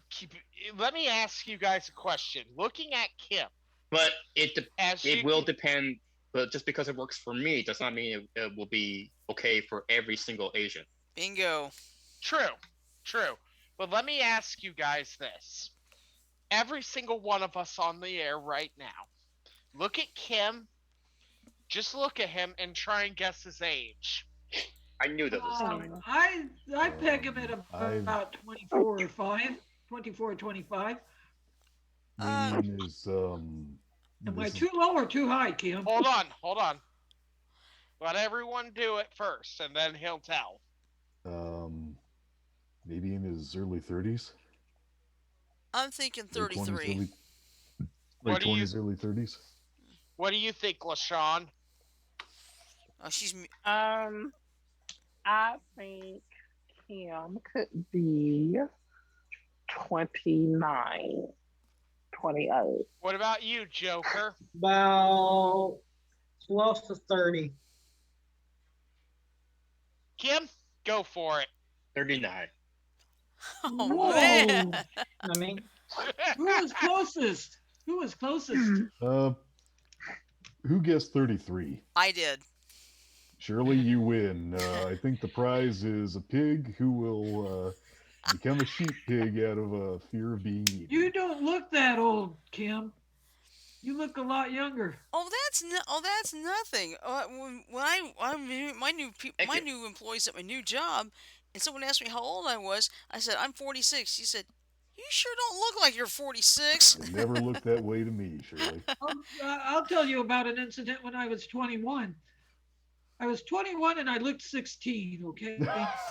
keep- Let me ask you guys a question. Looking at Kim, But as it you will depend. But just because it works for me does not mean it will be okay for every single Asian. Bingo. true, true. But let me ask you guys this. Every single one of us on the air right now. Look at Kim. Just look at him and try and guess his age. I knew that was coming. Hmm. I peg him at I've about 24 or 5, 24 or 25. Uh, Damien is Am I this is too low or too high, Kim? Hold on, hold on. Let everyone do it first, and then he'll tell. um maybe in his early 30s, I'm thinking late 20s, 33. What do you early 30s. What do you think, LaShawn? Oh, she's. Um, I think Kim could be 29, 28. What about you, Joker? About close to 30. Kim, go for it. 39. Oh man. Whoa! I mean, Who was closest? Who was closest? Uh, who guessed 33? I did. Shirley, you win. I think the prize is a pig who will become a sheep pig out of a fear of being You eaten. don't look that old, Kim. You look a lot younger. That's nothing. When Thank my you. new employees at my new job, and someone asked me how old I was, I said I'm 46. She said, "You sure don't look like you're 46." It never looked that way to me, Shirley. I'll tell you about an incident when I was 21. I was 21 and I looked 16, okay?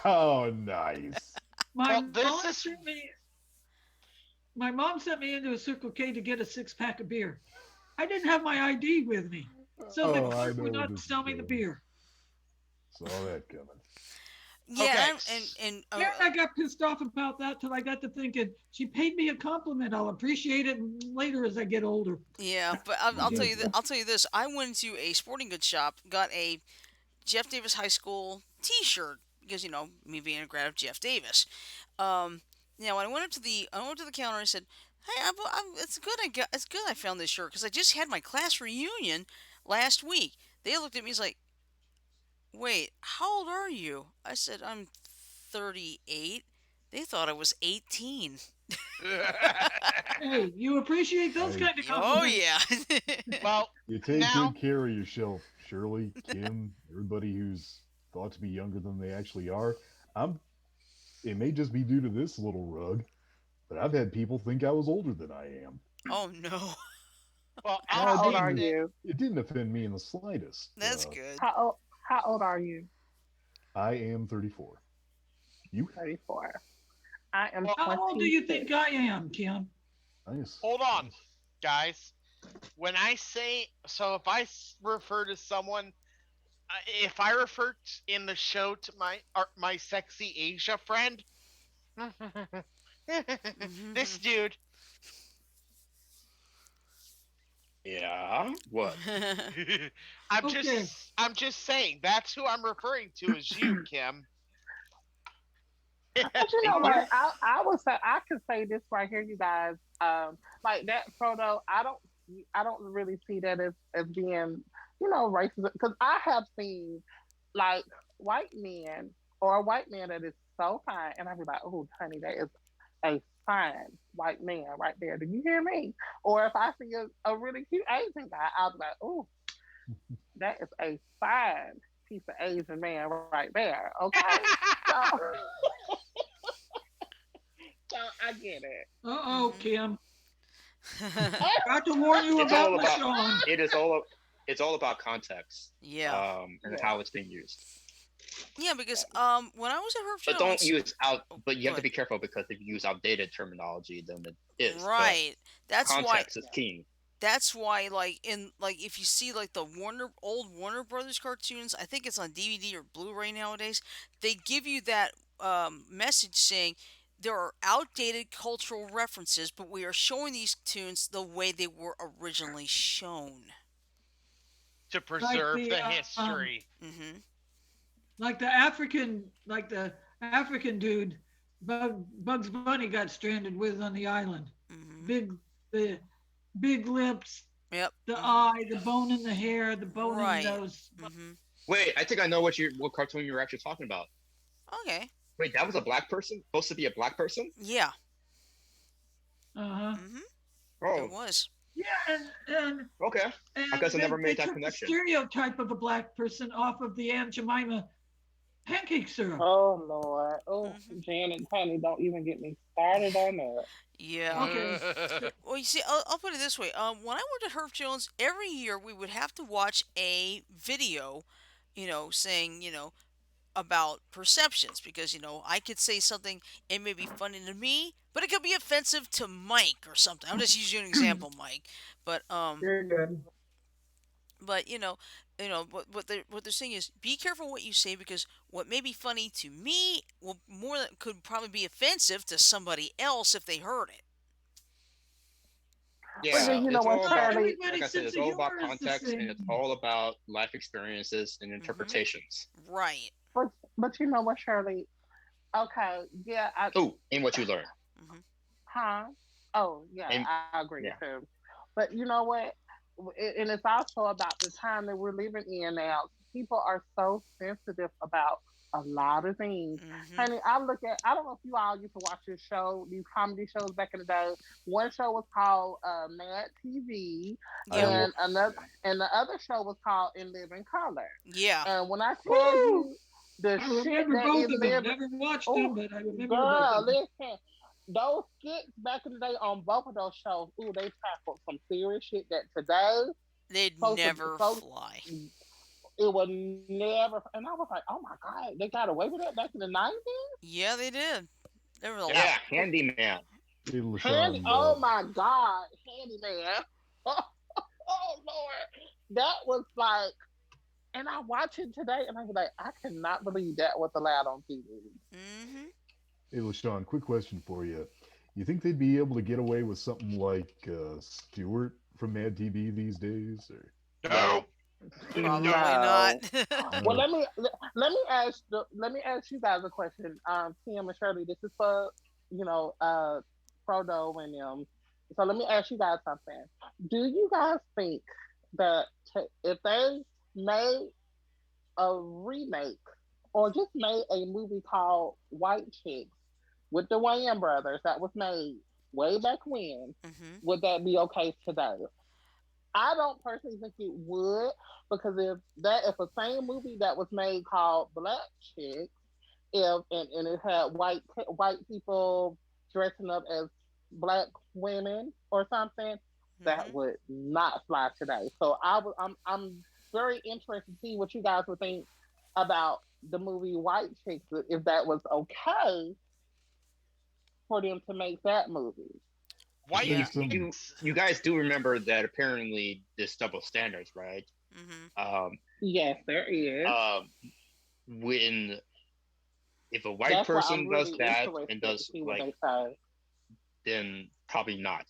Oh, nice. My well, mom sent me my mom sent me into a Circle K to get a six-pack of beer. I didn't have my ID with me. So the Oh, I clerk know would where not this is sell me the going. beer. Saw that coming. Yeah, Okay. and Yeah, I got pissed off about that till I got to thinking she paid me a compliment. I'll appreciate it later as I get older. yeah, but I'll tell you Exactly. I'll tell you this. I went to a sporting goods shop, got a Jeff Davis High School T-shirt because me being a grad of Jeff Davis. Um, when I went to the counter. I said, "Hey, it's good. It's good. I found this shirt because I just had my class reunion last week." They looked at me as like, "Wait, how old are you?" I said, "I'm 38." They thought I was 18. Hey, you appreciate those Hey, kind of Oh compliments. yeah. Well, you take now good care of yourself, Shirley, Kim, everybody who's thought to be younger than they actually are. I'm. It may just be due to this little rug, but I've had people think I was older than I am. Oh no. well, No, I'll How it old say are didn't. this. you? It didn't offend me in the slightest. That's good. How old are you? I am 34. You? 34. I am Well, How old do you 26. think I am, Kim? Nice. hold on, Nice. guys. When I say so, if I refer to someone, if I refer in the show to my sexy Asia friend, this dude, Yeah. What? Okay. I'm just saying that's who I'm referring to as you, Kim. But you know Thank what? you. I would say I can say this right here, you guys. Like that photo, I don't really see that as being, racist because I have seen like white men or a white man that is so fine, and I'd be like, oh, honey, that is a fine white man right there. Do you hear me? Or if I see a really cute Asian guy, I'll be like, oh, that is a fine piece of Asian man right there. Okay, so so I get it. Uh-oh, Mhm. Kim. Got to warn you It's about all my about. Sean. It is all. It's all about context, Yeah. and Yeah. how it's being used. Yeah, because when I was at Herb But don't Jones, use out. oh, But you go have to ahead. be careful because if you use outdated terminology, then it is. But Right. That's why. context is key. That's why, if you see like the old Warner Brothers cartoons, I think it's on DVD or Blu-ray nowadays. They give you that message saying there are outdated cultural references, but we are showing these tunes the way they were originally shown. To Like preserve the the history. Mm-hmm. Like the African dude, Bugs Bunny got stranded with on the island. Mm-hmm. Big, the big lips, Yep. the Mm-hmm. eye, the bone in the hair, the bone in the Right. nose. Mm-hmm. Wait, I think I know what cartoon you're actually talking about. Okay. Wait, that was a black person? Supposed to be a black person? Yeah. Uh-huh. Mm-hmm. It Oh, was. Yeah, and okay. I and guess I they, never they made that took the connection. stereotype of a black person off of the Aunt Jemima pancake syrup. Oh Lord. Oh, Mm-hmm. Janet, honey, don't even get me started on that. Yeah. Okay. Well, you see, I'll put it this way. When I worked at Herb Jones, every year we would have to watch a video, saying, about perceptions because, I could say something, it may be funny to me, but it could be offensive to Mike or something. I'm just using an example, Mike. But, Very good. but what they're saying is be careful what you say because what may be funny to me will more than could probably be offensive to somebody else if they heard it. But Yeah, then you know it's what, all Not about, Shirley? like I everybody's said, sense it's of all about humor is the context and it's same. all about life experiences and Hmm. interpretations. Right. But you know what, Shirley? Okay, yeah, Oh, and what you learn. Hmm. huh? Oh, yeah, And I agree yeah, too. But you know what? And it's also about the time that we're living in now. People are so sensitive about a lot of things. Hmm. Honey, I don't know if you all used to watch this show, these comedy shows back in the day. One show was called Mad TV, I Yep. did. and the other show was called In Living Color. Yeah. And when I tell woo! you the I shit remember that both is of them. living, Never watched them, oh, but I remember both girl, of them. listen. Those skits back in the day on both of those shows, ooh, they tackled some serious shit that today They'd folks, never folks, fly. it would never. And I was like, oh my god, they got away with that back in the 90s. Yeah, they did. There was a lot. Yeah, handyman. Hey, Handy, LaShawn, oh my god, handyman. Oh, Lord, that was like. And I watch it today, and I'm like, I cannot believe that was allowed on TV. Mm-hmm. Hey, LaShawn, quick question for you. You think they'd be able to get away with something like Stewart from Mad TV these days? Or No, Probably no. not. No. Well, no? let me ask you guys a question. Tim and Shirley, this is for you know Frodo and them. So let me ask you guys something. Do you guys think that if they made a remake or just made a movie called White Chicks with the Wayans brothers that was made way back when, Mm-hmm. would that be okay today? I don't personally think it would because if a same movie that was made called Black Chicks, if and it had white people dressing up as black women or something, that Mm-hmm. would not fly today. So I'm very interested to see what you guys would think about the movie White Chicks if that was okay for them to make that movie. I White Yeah. think some. You guys do remember that apparently there's double standards, right? Mm-hmm. Um, Yes, there is. um, when if a white That's why I'm person does really that and interested to does see what like, they say. then probably not.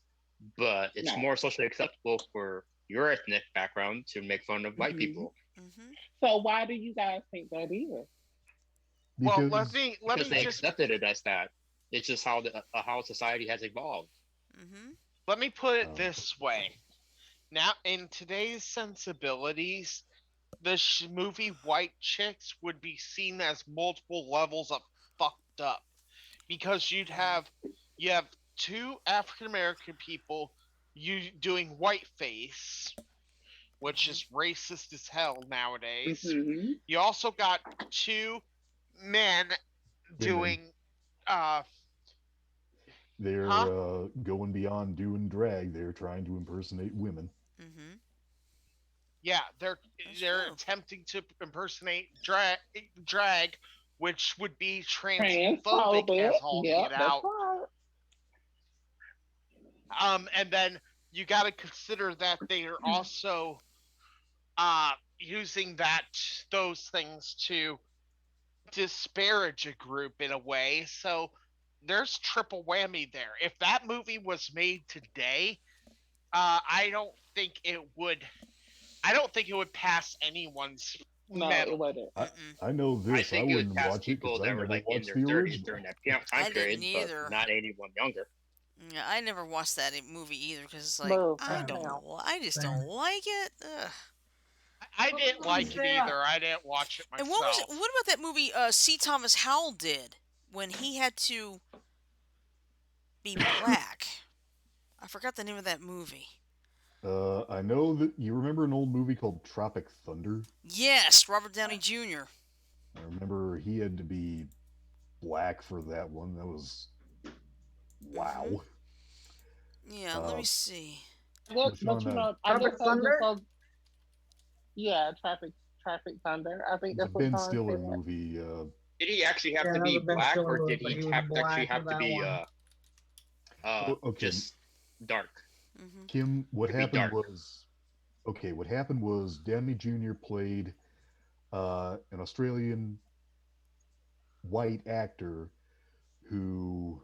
But it's No. more socially acceptable for your ethnic background to make fun of white Hmm. people Mm-hmm. So why do you guys think that is? Well, Because let because me they just accepted it as that. It's just how society has evolved. Mm-hmm. let me put it um, this way. Now, in today's sensibilities, the movie White Chicks would be seen as multiple levels of fucked up because you have two African American people you doing whiteface, which Mm-hmm. is racist as hell nowadays. Hmm. You also got two men women, doing uh they're huh? going beyond doing drag. They're trying to impersonate women. Mm-hmm. Yeah, That's they're true. attempting to impersonate drag, which would be transphobic Transphobic. as all Yep, get that's out. right. And then you got to consider that they are also using those things to disparage a group in a way. So there's triple whammy there. If that movie was made today, I don't think it would. I don't think it would pass anyone's No, it metal. wasn't. I Mm-mm. I know I this. I think it would wouldn't pass watch it people because I that were never like in watched their the 30s original. during that time I didn't period, but either. not anyone younger. Yeah, I never watched that movie either because it's like Boo, I no, Same, don't. no. I just don't same. like it. Ugh. I What didn't movie's like it Yeah. that? either. I didn't watch it And what was it? myself. What about that movie? C. Thomas Howell did when he had to be black. I forgot the name of that movie. I know that you remember an old movie called Tropic Thunder. Yes, Robert Downey Jr. I remember he had to be black for that one. That was Mm-hmm. wow. Yeah. Let me Uh, see. But LaShawn, I guess Tropic they just Thunder? so yeah, traffic thunder. I think it's a that's what Ben Sean Stiller said. movie. Did he actually have Yeah, to another be Ben black, Stiller or movie, did but he he was have actually black in have to that be one. Okay, just dark? Mm-hmm. Kim. What Could be happened dark. was okay. What happened was Downey Jr. played an Australian white actor who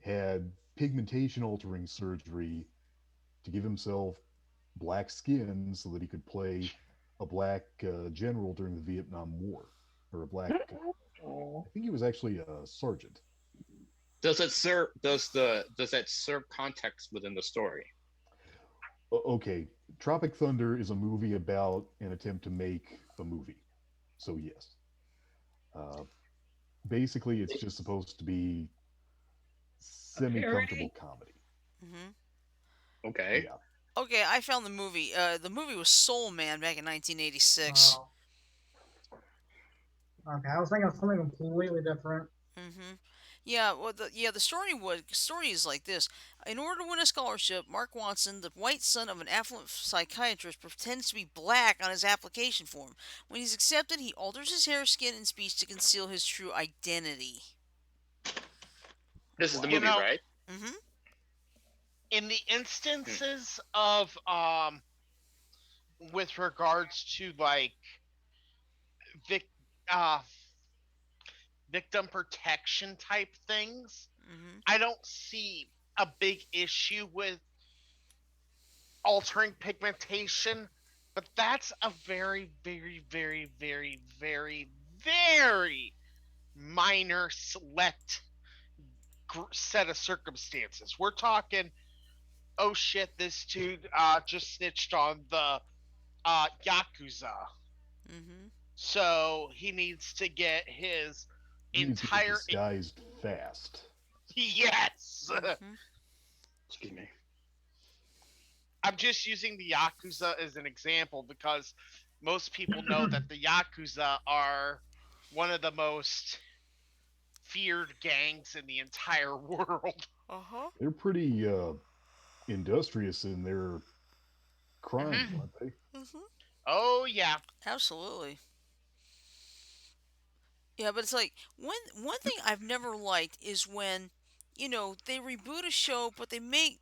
had pigmentation altering surgery to give himself black skin so that he could play a black general during the Vietnam War, or a black. Oh. I think he was actually a sergeant. Does that serve context within the story? Okay, Tropic Thunder is a movie about an attempt to make a movie. So yes, uh, basically it's just supposed to be A semi-comfortable parody? comedy. Mm-hmm. Okay. Yeah. Okay, I found the movie. The movie was Soul Man back in 1986. Oh, okay. I was thinking of something completely different. Mm-hmm. Yeah, well, the story is like this. In order to win a scholarship, Mark Watson, the white son of an affluent psychiatrist, pretends to be black on his application form. When he's accepted, he alters his hair, skin, and speech to conceal his true identity. This is the You movie, Wow. know, right? Mm-hmm. in the Hmm. instances of with regards to like vic, uh, victim protection type things, Mhm. I don't see a big issue with altering pigmentation, but that's a very, very, very, very, very, very minor select set of circumstances. We're talking, oh shit, this dude just snitched on the Yakuza. Mhm. So he needs to get his He needs to get entire. disguised fast. Yes! Mhm. Excuse me. I'm just using the Yakuza as an example because most people know that the Yakuza are one of the most feared gangs in the entire world. Uh huh. They're pretty industrious in their crimes, Hmm. aren't they? Mhm. Oh, yeah. Absolutely. Yeah, but it's like one thing I've never liked is when, they reboot a show, but they make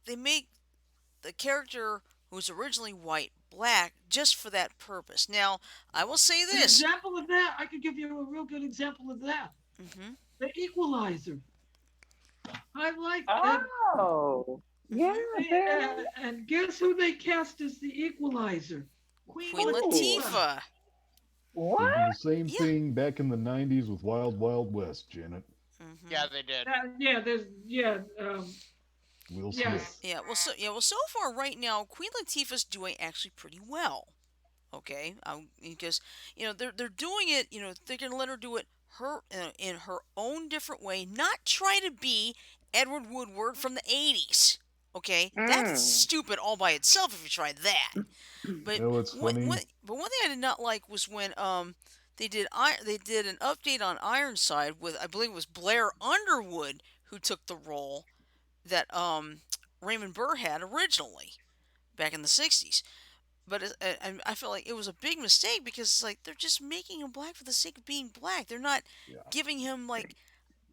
the character who was originally white black just for that purpose. Now, I will say An this. example of that, I could give you a real good example of that. Mhm. The Equalizer. I like and Oh, yeah, Mhm. very. and guess who they cast as the Equalizer? Queen Queen Ooh, Latifah. Latifah. They did the what? same Yeah. thing back in the 90s with Wild Wild West, Janet. Yeah, Mhm. they did. Yeah, there's Will Smith. yes. Yeah. Well, so far right now, Queen Latifah's doing actually pretty well. Okay, because they're doing it. They're gonna let her do it in her own different way, not try to be Edward Woodward from the '80s. Okay, that's Mm. stupid all by itself if you try that. But You know what's what, funny? what but one thing I did not like was when they did an update on Ironside with, I believe it was Blair Underwood who took the role that Raymond Burr had originally back in the '60s. But I feel like it was a big mistake because it's like they're just making him black for the sake of being black. They're not Yeah. giving him like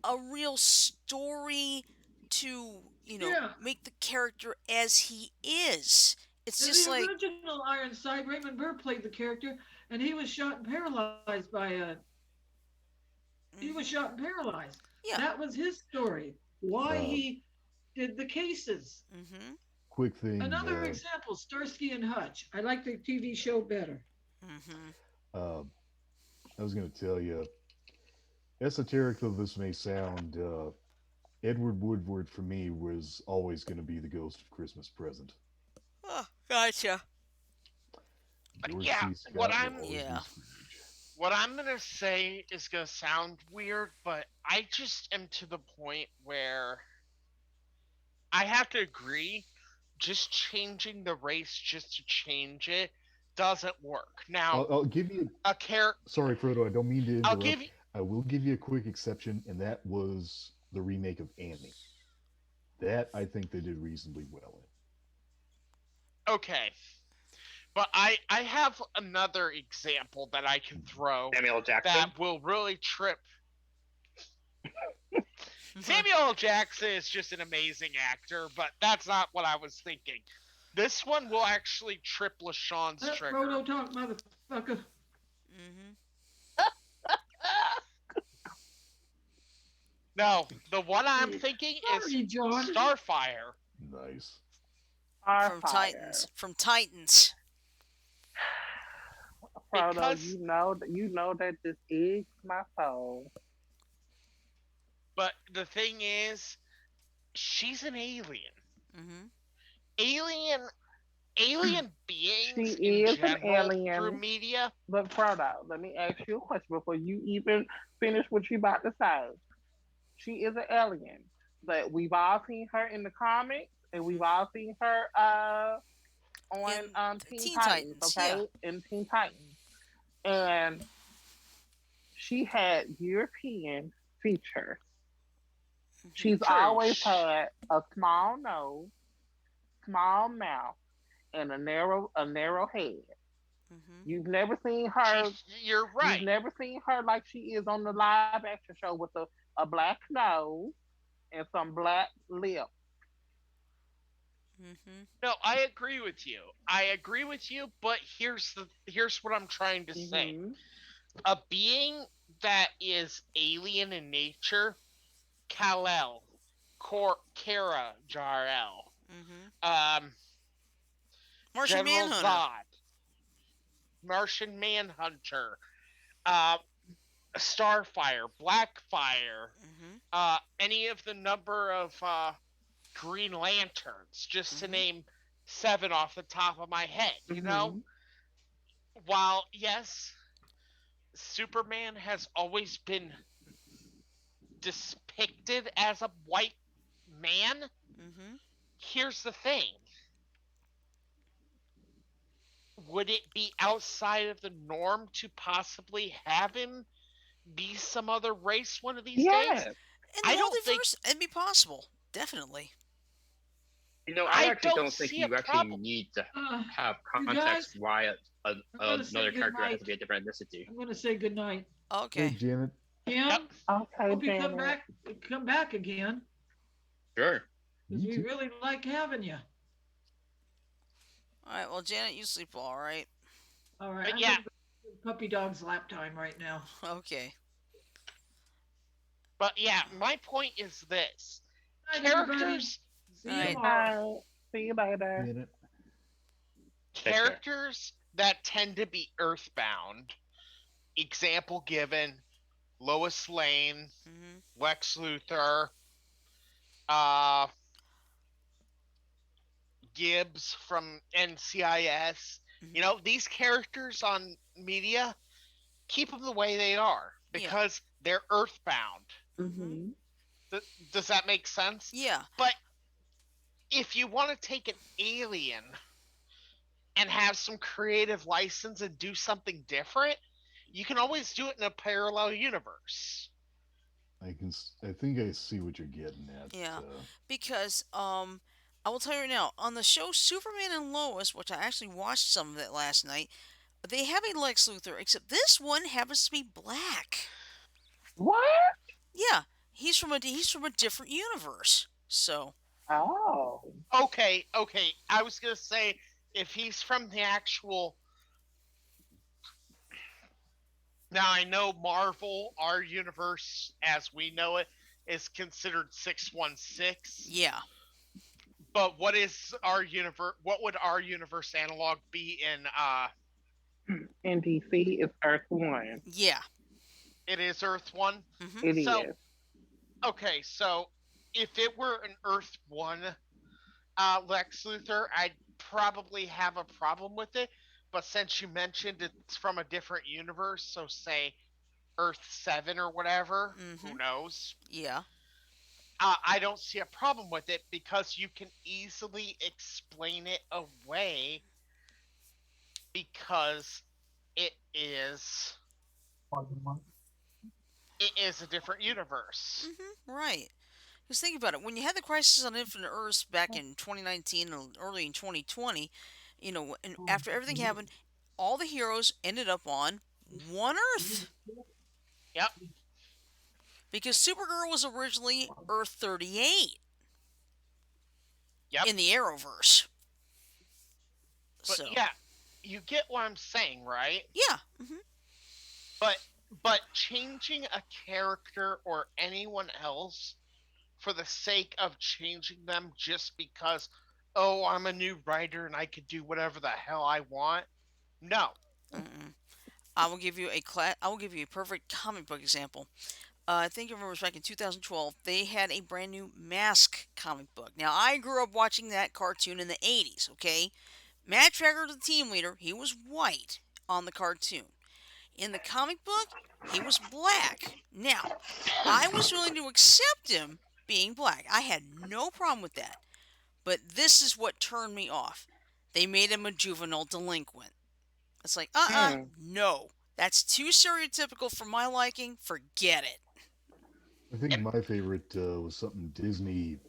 a real story to Yeah. make the character as he is. It's In just the like. original Ironside, Raymond Burr played the character, and he was shot and paralyzed by a. He was Hmm. shot and paralyzed. Yeah. That was his story. Why Uh, he did the cases. Hmm. quick thing. Another example, Starsky and Hutch. I like the TV show better. Hmm. Uh, I was going to tell you, esoteric though this may sound, Edward Woodward for me was always going to be the ghost of Christmas present. Oh, gotcha. George Yeah, C. Scott will always be Yeah. Scrooge. what I'm going to say is going to sound weird, but I just am to the point where I have to agree, just changing the race just to change it doesn't work. Now, I'll give you. a character. Sorry, Frodo. I don't mean to I'll give interrupt. you. I will give you a quick exception, and that was the remake of Annie. That I think they did reasonably well Okay, but I have another example that I can in. throw Samuel Jackson. that will really trip. Samuel L. Jackson is just an amazing actor, but that's not what I was thinking. This one will actually trip LaShawn's Let trigger. Frodo talk, motherfucker. Hmm. No, the one I'm thinking is Sorry, John. Starfire. Nice. From Starfire. Titans. From Titans. Frodo, Because, you know that this is my soul. but the thing is, she's an alien. Hmm. Alien, alien She beings in is an general through alien. media. But Frodo, let me ask you a question before you even finish what you about to say. She is an alien, but we've all seen her in the comics, and we've Hmm. all seen her on In the Teen Teen Titans, Titans, yeah. okay? In Teen Titans. And she had European features. Hmm. She's True. always had a small nose, small mouth, and a narrow head. Hmm. You've never seen She, her you're you've right. never seen her like she is on the live action show with a black nose and some black lips. Mhm. No, I agree with you. I agree with you, but here's what I'm trying to say. Mm-hmm. A being that is alien in nature, Kal-El, Kara Jor-El, Mhm. um, Martian General Manhunter. Zod, Martian Manhunter, uh, Starfire, Blackfire, Mhm. any of the number of Green Lanterns, just to Mhm. name seven off the top of my head, you know? Mm-hmm. While, yes, Superman has always been depicted as a white man, Mhm. here's the thing. Would it be outside of the norm to possibly have him be some other race one of these days? Yes. In the I don't think multiverse, it'd be possible. Definitely. I I actually don't don't think see a you actually problem. need to Uh, have you context guys, why I'm going to say another good character has to night. be a different ethnicity. I'm going to say good night. Hey, Okay. Janet. Yep. Kim, Okay, hope you Janet. come back again, Sure. because You we too. really like having you. All right. Well, Janet, you sleep all right. All right, But I'm yeah, going to go to puppy dog's lap time right now. Okay. my point is this. Good night, everybody. Characters All See you Good right. tomorrow. night. See you later. Janet. Take care. characters that tend to be earthbound, example given, Lois Lane, Mhm. Lex Luthor, uh Gibbs from NCIS. You Mhm. know, these characters on media, keep them the way they are Yeah. because they're earthbound. Mhm. Mm-hmm. Does that make sense? Yeah. But if you want to take an alien and have some creative license and do something different, you can always do it in a parallel universe. I think I see what you're getting at. Yeah. Because I will tell you right now, on the show Superman and Lois, which I actually watched some of it last night, they have a Lex Luthor, except this one happens to be black. What? Yeah. He's from a different universe. So, Oh. Okay. I was gonna say if he's from the actual. Now I know Marvel, our universe as we know it, is considered 616. yeah. But what is our universe? What would our universe analog be in? In DC, it's Earth One. Yeah. It is Earth One. Mhm. It So is. okay, so if it were an Earth One Lex Luthor, I'd probably have a problem with it. But since you mentioned it's from a different universe, so say Earth 7 or whatever, who Mhm. knows? Yeah. I don't see a problem with it because you can easily explain it away because it is it is a different universe. Right. Because think about it. When you had the Crisis on Infinite Earths back in 2019 and early in 2020, and after everything happened, all the heroes ended up on one Earth. Yep, Because Supergirl was originally Earth 38 yep. in the Arrowverse. But So, yeah, you get what I'm saying, right? yeah. But changing a character or anyone else for the sake of changing them just because oh, I'm a new writer and I could do whatever the hell I want. No. Mm-mm. I will give you a perfect comic book example. I think I remember back in 2012, they had a brand new Mask comic book. Now, I grew up watching that cartoon in the 80s, okay? Matt Tracker, the team leader, he was white on the cartoon. In the comic book, he was black. Now, I was willing to accept him being black. I had no problem with that. But this is what turned me off. They made him a juvenile delinquent. It's like, Mm. no. That's too stereotypical for my liking. Forget it. I think And my favorite was something Disney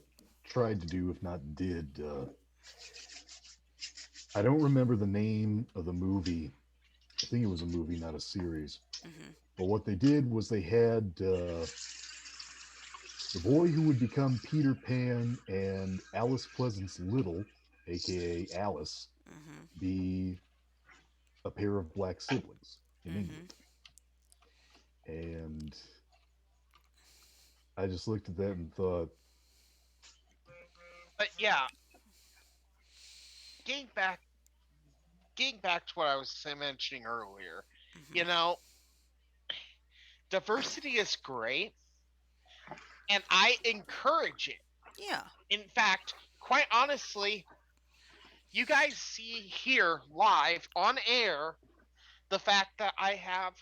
tried to do, if not did. I don't remember the name of the movie. I think it was a movie, not a series. Hmm. But what they did was they had the boy who would become Peter Pan and Alice Pleasance Little. aka Alice, Mhm. be a pair of black siblings in Mhm. England. And I just looked at that and thought, But yeah, getting back getting back to what I was mentioning earlier, Mhm. you know, diversity is great, and I encourage it. Yeah. In fact, quite honestly, you guys see here live on air the fact that I have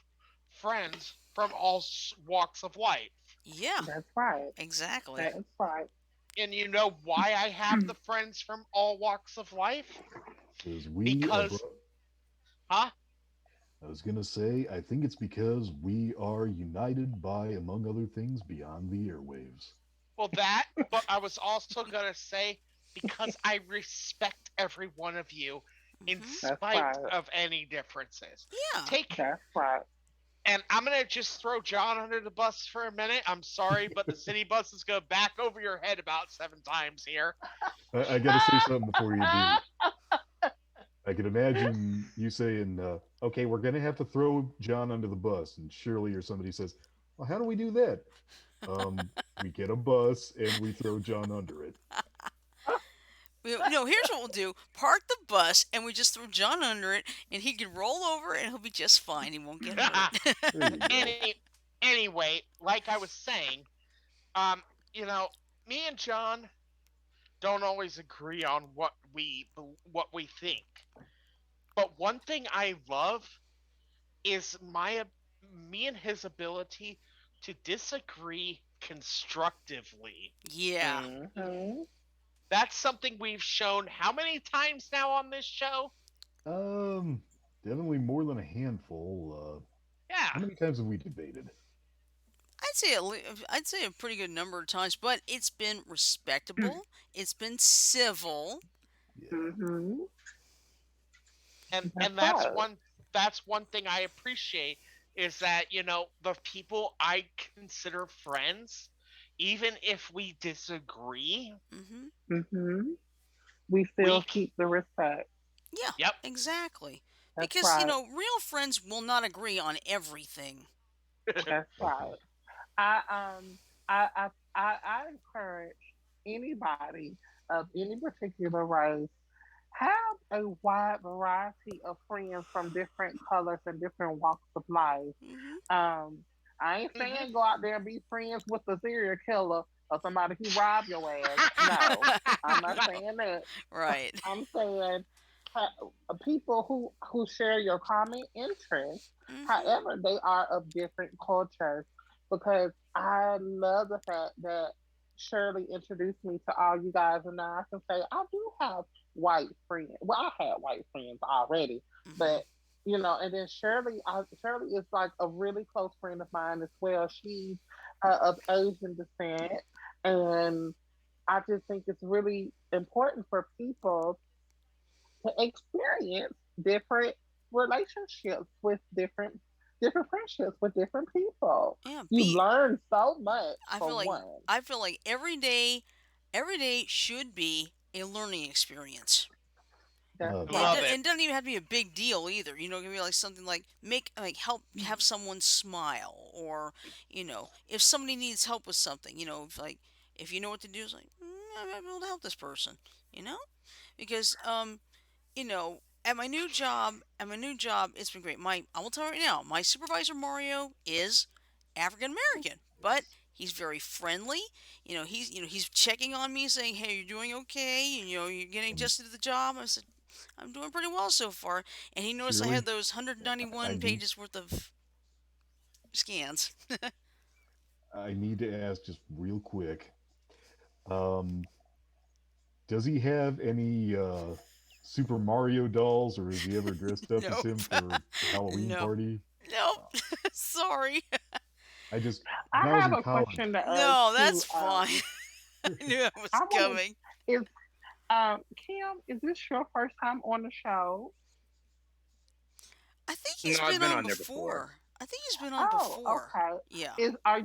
friends from all walks of life. Yeah. That's right. Exactly. That is right. And you know why I have the friends from all walks of life? because we are, Because, huh? I was going to say, I think it's because we are united by, among other things, beyond the airwaves. Well, that, but I was also going to say because I respect every one of you in Mhm. That's spite right. of any differences. Yeah. Take, That's right. and I'm going to just throw John under the bus for a minute. I'm sorry, but the city bus is going to back over your head about 7 times here. I got to say something before you do. I can imagine you saying, okay, we're going to have to throw John under the bus. And Shirley or somebody says, well, how do we do that? We get a bus and we throw John under it. No, here's what we'll do: park the bus, and we just throw John under it, and he can roll over, and he'll be just fine. He won't get hurt. There you go. Anyway, like I was saying, um, you know, me and John don't always agree on what we think. But one thing I love is my me and his ability to disagree constructively. Yeah. Mm-hmm. That's something we've shown how many times now on this show? Um, Definitely more than a handful. How Yeah. many times have we debated? I'd say a pretty good number of times, but it's been respectable. It's been civil. Yeah. Mm-hmm. That's And right. that's one thing I appreciate is that, the people I consider friends, even if we disagree, Hmm. Mm-hmm. We we still keep the respect. Yeah, yep. exactly. That's Because right. real friends will not agree on everything. That's Okay. right. I I encourage anybody of any particular race have a wide variety of friends from different colors and different walks of life. Hmm. Um, I ain't Mhm. saying go out there and be friends with a serial killer or somebody who robbed your ass. No, I'm not saying that. Right. I'm saying people who share your common interests. Hmm. However, they are of different cultures. Because I love the fact that Shirley introduced me to all you guys, and now I can say I do have white friends. Well, I had white friends already, Hmm. but and then Shirley is like a really close friend of mine as well. She's of Asian descent, and I just think it's really important for people to experience different relationships with different friendships with different people. Yeah. You learn so much I for feel like one. every day should be a learning experience. That's I It, love right. it. it doesn't even have to be a big deal either. It can be like something like help have someone smile, or if somebody needs help with something, if you know what to do, it's like I might be able to help this person, you know, because at my new job, it's been great. I will tell you right now, my supervisor Mario is African American, but he's very friendly. He's checking on me, saying, "Hey, you're doing okay? And, you're getting And adjusted to the job." I said, "I'm doing pretty well so far." And he noticed I had Shirley, those I 191 need pages worth of scans. I need to ask just real quick. Um, does he have any Super Mario dolls, or has he ever dressed up as Nope. him for a Halloween Nope. party? Nope. Uh, Sorry. I just I when I was have in a college, question to ask No, that's too. fine. I knew that was I want coming. to is Kim, is this your first time on the show? I think he's No, I've been been on on there before. before. I think he's been on Oh, before. okay. Yeah. Are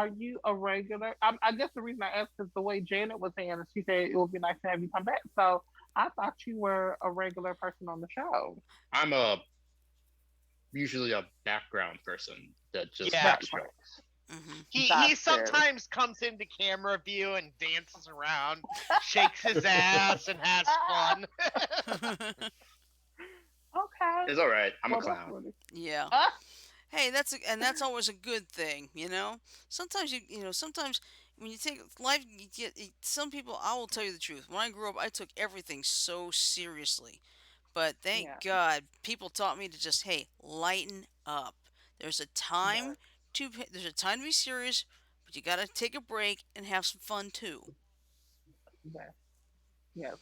you a regular? I guess the reason I asked is the way Janet was saying, she said it would be nice to have you come back. So I thought you were a regular person on the show. I'm a usually a background person that just Yeah. That's backstrokes. Hmm. He that's fair. sometimes comes into camera view and dances around, shakes his ass, and has fun. Okay. It's all right. I'm a Well, that's clown. really. Yeah. Ah, Hey, and that's always a good thing, you know. Sometimes sometimes when you take life, you get some people. I will tell you the truth. When I grew up, I took everything so seriously, but thank yeah. God people taught me to just lighten up. There's a Yes. time there's a time to be serious, but you gotta take a break and have some fun too. Yes. Yes.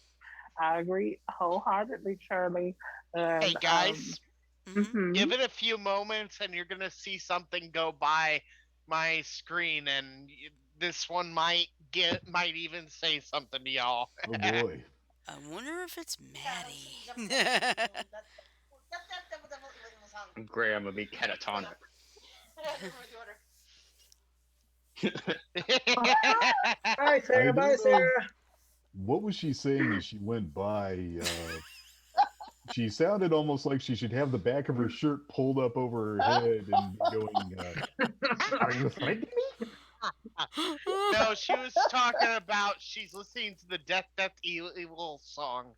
I agree wholeheartedly, Shirley. Hey And guys, Hmm. mhm. give it a few moments and you're gonna see something go by my screen, and this one might even say something to y'all. Oh boy. I wonder if it's Maddie. Gray, I'm gonna be catatonic. All right, I Sarah. do Bye, know. Sarah. What was she saying as she went by? She sounded almost like she should have the back of her shirt pulled up over her head and going, "Are you threatening me?" No, she was talking about she's listening to the Death Evil song.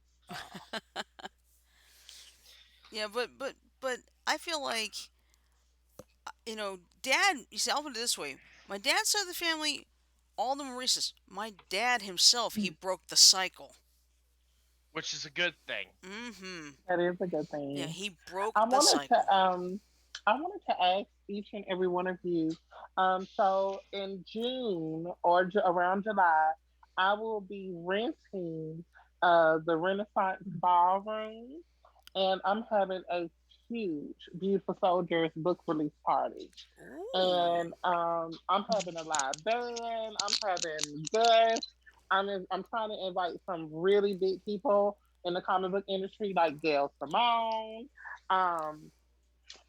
Yeah, but I feel like Dad. You see, I'll put it this way: my dad's side of the family, all of them were racist. My dad himself, he broke the cycle. Which is a good thing. Mm-hmm. That is a good Yeah, thing. he broke I the wanted cycle. to I wanted to ask each and every one of you. So in June or around July, I will be renting the Renaissance Ballroom, and I'm having a huge Beautiful Soldiers book release party. Ooh, And I'm having a live band. I'm having guests. I'm trying to invite some really big people in the comic book industry, like Gail Simone, um,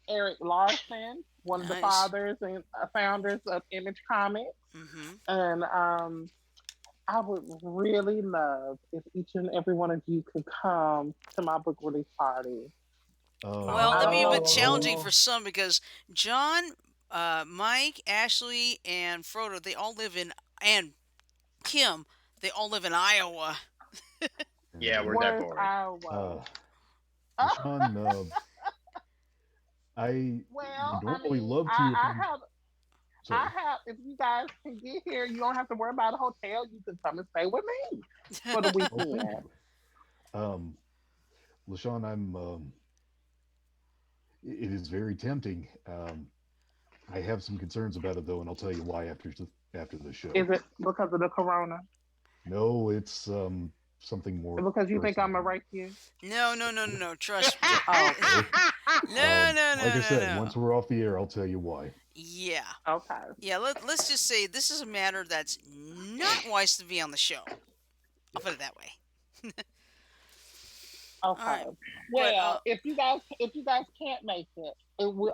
Eric Larson, one of the nice. fathers and founders of Image Comics, Mm-hmm. and I would really love if each and every one of you could come to my book release party. Well, I that'd don't be a bit know. challenging Oh, for some because John, Mike, Ashley, and Frodo, they all live in, and Kim, they all live in Iowa. Yeah, And we're that Where's boring. Iowa? uh, LaShawn, I Well, would I normally mean, love to attend. I Sorry. have, if you guys can get here, you don't have to worry about a hotel. You can come and stay with me for the Oh, thank weekend. you. Um, LaShawn, it is very tempting. I have some concerns about it though, and I'll tell you why after the show. Is it because of the corona? No, it's something more Because you think personal. I'm gonna rape you? No, no, no, no, no. Trust. Oh, okay. No, No, no, like no, I no, said, no. once we're off the air, I'll tell you why. Yeah. Okay. Yeah, let's just say this is a matter that's not wise to be on the show. I'll put it that way. All right. Okay. But Well, if you guys can't make it,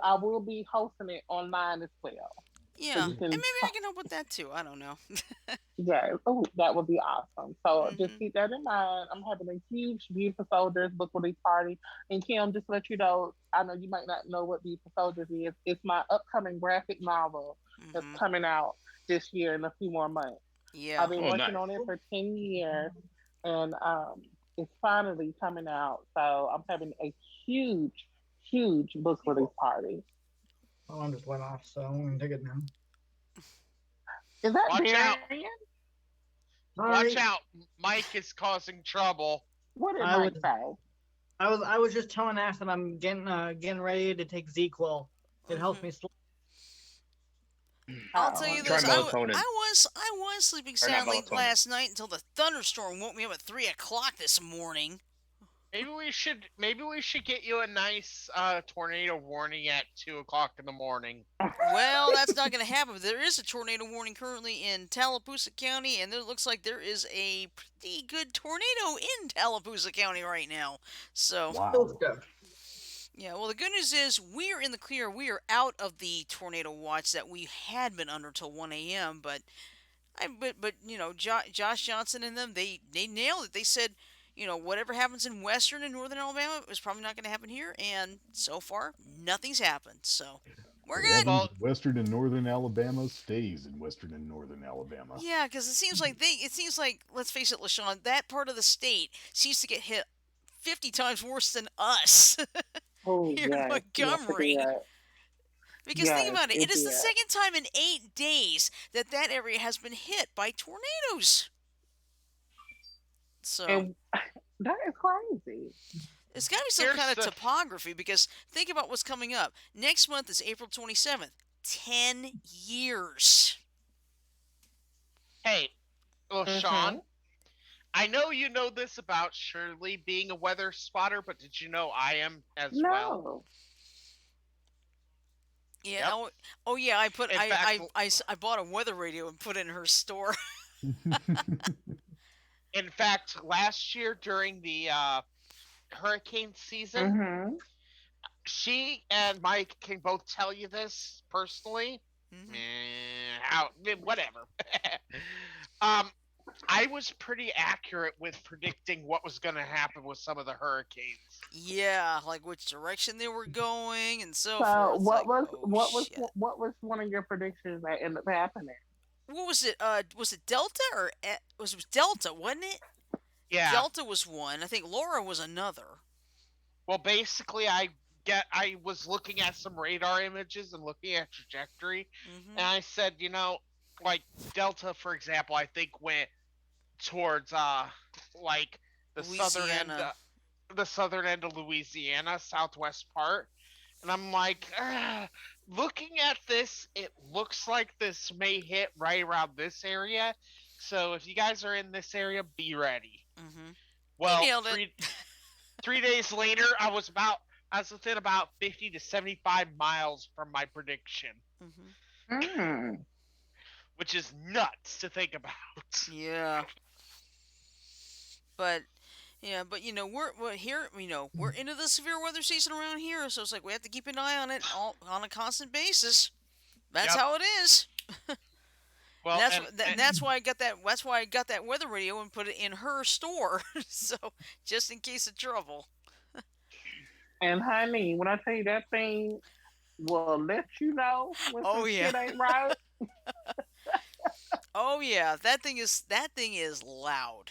I will be hosting it online as well. So yeah, you and can maybe I can help with that too. I don't know. yeah, oh, that would be awesome. So just Hmm. keep that in mind. I'm having a huge Beautiful Soldiers book release party. And Kim, just to let you know, I know you might not know what Beautiful Soldiers is. It's my upcoming graphic novel that's Hmm. coming out this year in a few more months. I've Yeah. been Oh, working nice. on it for 10 years, and it's finally coming out. So I'm having a huge, huge book release party. my alarm just went off, so I'm gonna take it now. Is that Watch out! Darian? Watch Sorry, out! Mike is causing trouble. What did I was Mike say? I was just telling Ash that I'm getting ready to take Z-Quil. It helps Hmm. me sleep. I'll tell Oh, you Try this. okay. melatonin. I was sleeping Or not soundly melatonin. last night until the thunderstorm woke me up at 3 o'clock this morning. Maybe we should get you a nice tornado warning at 2 o'clock in the morning. Well, that's not going to happen. There is a tornado warning currently in Tallapoosa County, and it looks like there is a pretty good tornado in Tallapoosa County right now. So, Still Wow. stuff. Yeah, well, the good news is we are in the clear. We are out of the tornado watch that we had been under till 1 a.m. But Josh Johnson and them, they nailed it. They said, whatever happens in western and northern Alabama is probably not going to happen here. And so far, nothing's happened. So we're What good. happens Well, in western and northern Alabama stays in western and northern Alabama. Yeah, because it seems like, let's face it, LaShawn, that part of the state seems to get hit 50 times worse than us Oh here in yes, yes it Montgomery. did. Because think Yes, about it, it it is the did. second time in 8 days that that area has been hit by tornadoes. So And that is crazy. it's got to be some kind here's of the topography because think about what's coming up. Next month is April 27th. 10 years. hey, well, Mm-hmm. Sean. I know you know this about Shirley being a weather spotter, but did you know I am as well? No. Yeah. Yep. Oh yeah. In fact, I bought a weather radio and put it in her store. last year during the hurricane season, Mm-hmm. she and Mike can both tell you this personally. Hmm. How whatever. um, I was pretty accurate with predicting what was going to happen with some of the hurricanes. Yeah, like which direction they were going and so So forth. It's what like, was oh what was shit. what was one of your predictions that ended up happening? What was it? Was it Delta or was it Delta? Wasn't it? Yeah. Delta was one. I think Laura was another. Well, basically, I was looking at some radar images and looking at trajectory, Hmm. and I said, like Delta, for example, I think went towards like the southern end, Louisiana. the southern end of Louisiana, southwest part. And I'm like, looking at this, it looks like this may hit right around this area. So if you guys are in this area, be ready. Hmm. He Well, nailed it. three days later, I was within about 50 to 75 miles from my prediction, Hmm. Mm. which is nuts to think about. Yeah, but but we're here. We're into the severe weather season around here, so it's like we have to keep an eye on it all on a constant basis. That's Yep. how it is. And Well, that's why I got that. That's why I got that weather radio and put it in her store. So just in case of trouble. And honey, when I tell you that thing will let you know when some Oh yeah. shit ain't right. Oh yeah. That thing is loud.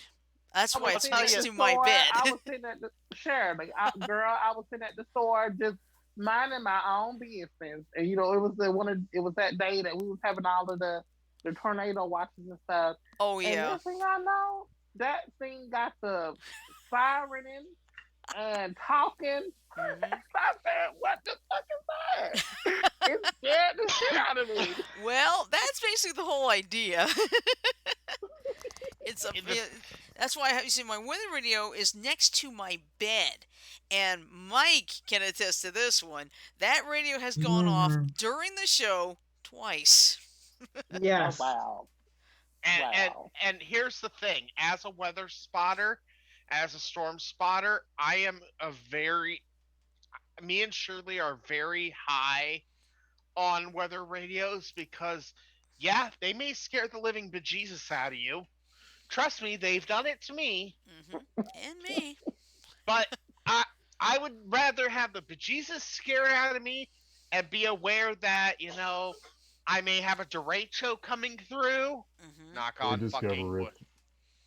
That's I why was I'll it's sitting tell at next you. the to my store. bed. I was sitting at the Shirley, girl. I was sitting at the store just minding my own business, and it was that day that we was having all of the tornado watches and stuff. Oh And yeah. next thing I know, that thing got the sirening and talking. Hmm. I said, "What the fuck is that?" It scared the shit out of me. Well, that's basically the whole idea. It's a. In the That's why you see my weather radio is next to my bed, and Mike can attest to this one. That radio has gone off Mm, during the show twice. Oh yes. wow, and and wow. and here's the thing: as a weather spotter, as a storm spotter, me and Shirley are very high on weather radios because, yeah, they may scare the living bejesus out of you. Trust me, they've done it to me. Hmm. And me. But I I would rather have the bejesus scared out of me and be aware that I may have a derecho coming through. Hmm. Knock Or on fucking wood.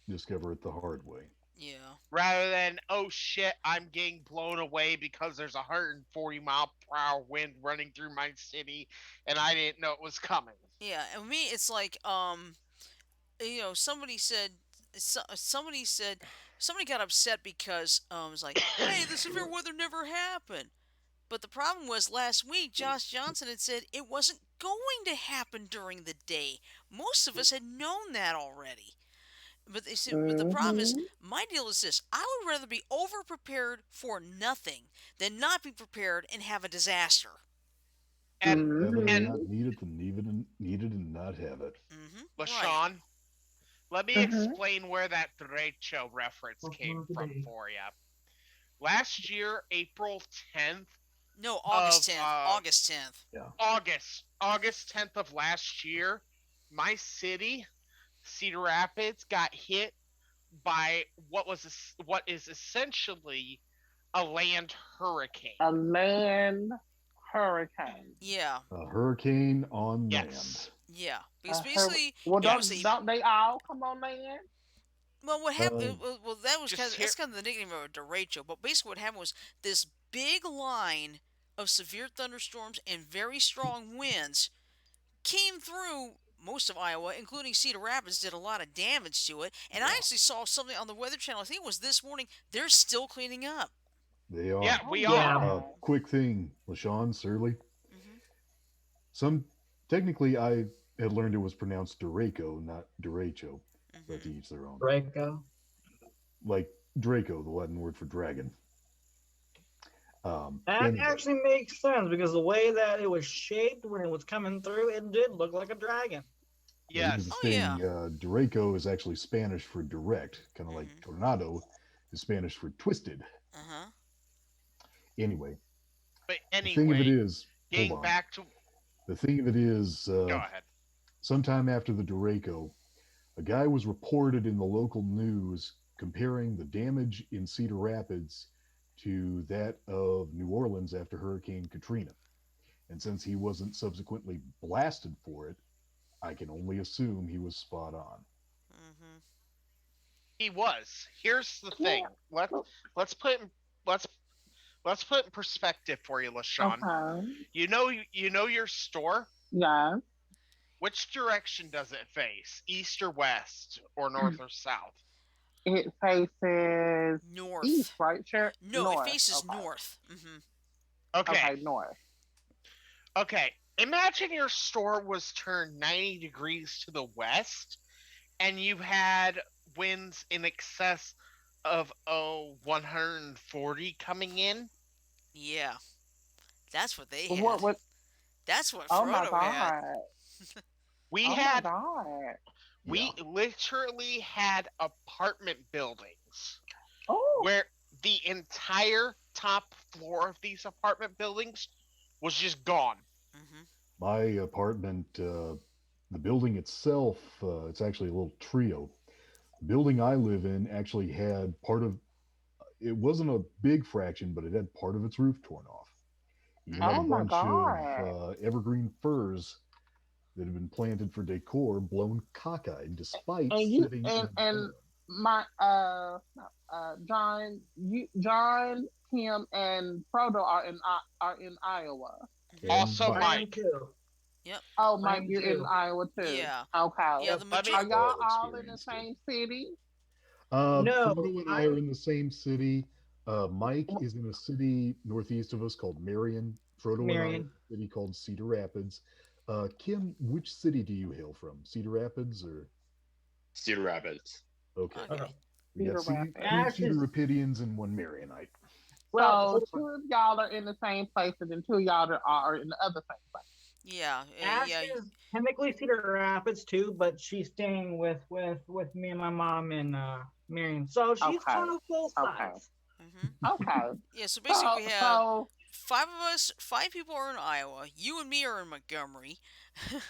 discover it the hard way. Yeah. Rather than, oh shit, I'm getting blown away because there's a 140-mile-per-hour wind running through my city and I didn't know it was coming. Yeah. And me, it's like somebody said. Somebody said somebody got upset because it's like, hey, the severe weather never happened. But the problem was last week, Josh Johnson had said it wasn't going to happen during the day. Most of us had known that already. But they said, but the problem is, Mm-hmm. my deal is this: I would rather be over prepared for nothing than not be prepared and have a disaster. And Have it and and Mm-hmm. not need it than need it and not have it. Hmm. Right. LaShawn, let me Mm-hmm. explain where that derecho reference came from for you. Last year, April 10th, No, August of 10th. August 10th. Yeah. August 10th of last year, my city, Cedar Rapids, got hit by what is essentially a land A hurricane. land hurricane. Yeah, A hurricane on land. Yes. yeah. Because A hur- basically well, it was don't a Yes. don't they all come on land? well. What Uh, happened? Well, that was Just here. that's kind of the nickname of a derecho. But basically, what happened was this big line of severe thunderstorms and very strong winds came through most of Iowa, including Cedar Rapids, did a lot of damage to it. And I yeah, actually saw something on the Weather Channel. I think it was this morning. They're still cleaning up. they Yeah, are. Oh we Yeah. are. my. Quick thing, LaShawn, Surly. Hmm. Some technically, I had learned it was pronounced Draco, not derecho, but to Hmm. each their own. Draco. Like Draco, the Latin word for dragon. That Anyway, actually makes sense because the way that it was shaped when it was coming through, it did look like a dragon. but here's the Oh Yes. yeah. thing: Draco is actually Spanish for direct, kind of like Hmm. tornado is Spanish for twisted. Uh huh. Anyway, But the thing of it anyway, is, hold getting on. back to The thing of it is, go ahead. sometime after the Draco, a guy was reported in the local news comparing the damage in Cedar Rapids to that of New Orleans after Hurricane Katrina. And since he wasn't subsequently blasted for it, I can only assume he was spot on. Hmm. He was. Here's the Yeah. thing. Let's put in, let's let's put in perspective for you, LaShawn. Okay. You know your store. Yeah. Which direction does it face? East or west, or north or south? It faces east, North. right? Sure. No, it North. faces Okay. north. Hmm. Okay. Okay. North. Okay. Imagine your store was turned 90 degrees to the west and you had winds in excess of 140 coming in. Yeah, that's what they What had. would? That's what Oh my Frodo had. god. We Oh my had god. we Yeah. literally had apartment buildings Oh. where the entire top floor of these apartment buildings was just gone. Hmm. My apartment, the building itself, it's actually a little trio. The building I live in actually had part of it wasn't a big fraction, but it had part of its roof torn off. Even had a Oh Hmm. my bunch of god. evergreen firs that had been planted for decor blown cockeyed despite And you sitting in a and barn. my John, John, Kim, and Frodo are in Iowa. Hmm. And Also, I Mike, am Mike, too. Yep. Oh, I Mike, am you're in too. Iowa too. Yeah. Okay. Yeah. Yep. The let major. me Are we've y'all all all in the experienced it. same city? No, Frodo and I are I'm. in the same city. Mike is in a city northeast of us called Marion. Frodo and I are in Marion. a city called Cedar Rapids. Kim, which city do you hail from? Cedar Rapids or Cedar Rapids. okay? Okay. Okay. We got Cedar Rapids. two Ashes. Cedar Rapidians and one Marionite. Well, So two of y'all are in the same place, and then two of y'all are in the other same place. Yeah. Ash Yeah. is technically Cedar Rapids too, but she's staying with me and my mom in Marion, so she's Okay. kind of both Okay. sides. Hmm. Okay. Yeah. So basically, So we have so. five of us. Five people are in Iowa. You and me are in Montgomery.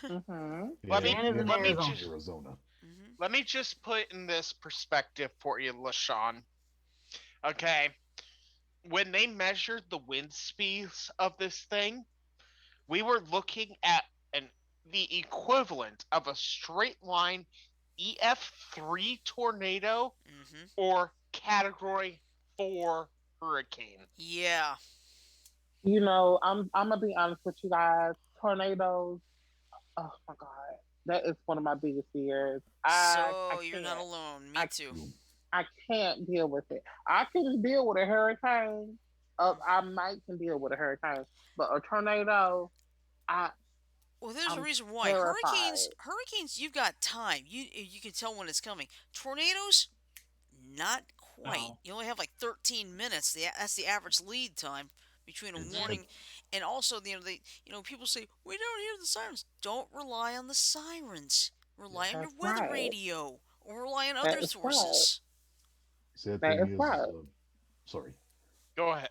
Mhm. let Yeah, me Dan is in Dan's let me in Arizona. just Arizona. Hmm. let me just put in this perspective for you, LaShawn. Okay, when they measured the wind speeds of this thing, we were looking at an the equivalent of a straight line EF3 tornado Hmm. or Category 4 hurricane. Yeah. I'm gonna be honest with you guys. Tornadoes. Oh my god, that is one of my biggest fears. I So you're not can't. alone. Me I too. Boom. I can't deal with it. I can deal with a hurricane. I might can deal with a hurricane, but a tornado, I Well, there's a I'm reason why. Hurricanes, terrified. you've got time. You can tell when it's coming. Tornadoes, not quite. No. You only have like 13 minutes. That's the average lead time between a It's And warning and also people say we don't hear the sirens. Don't rely on the sirens. yeah. Rely on your That's weather right. radio or rely on That other is right. sources. Sad That thing is is, right. sorry. Go ahead.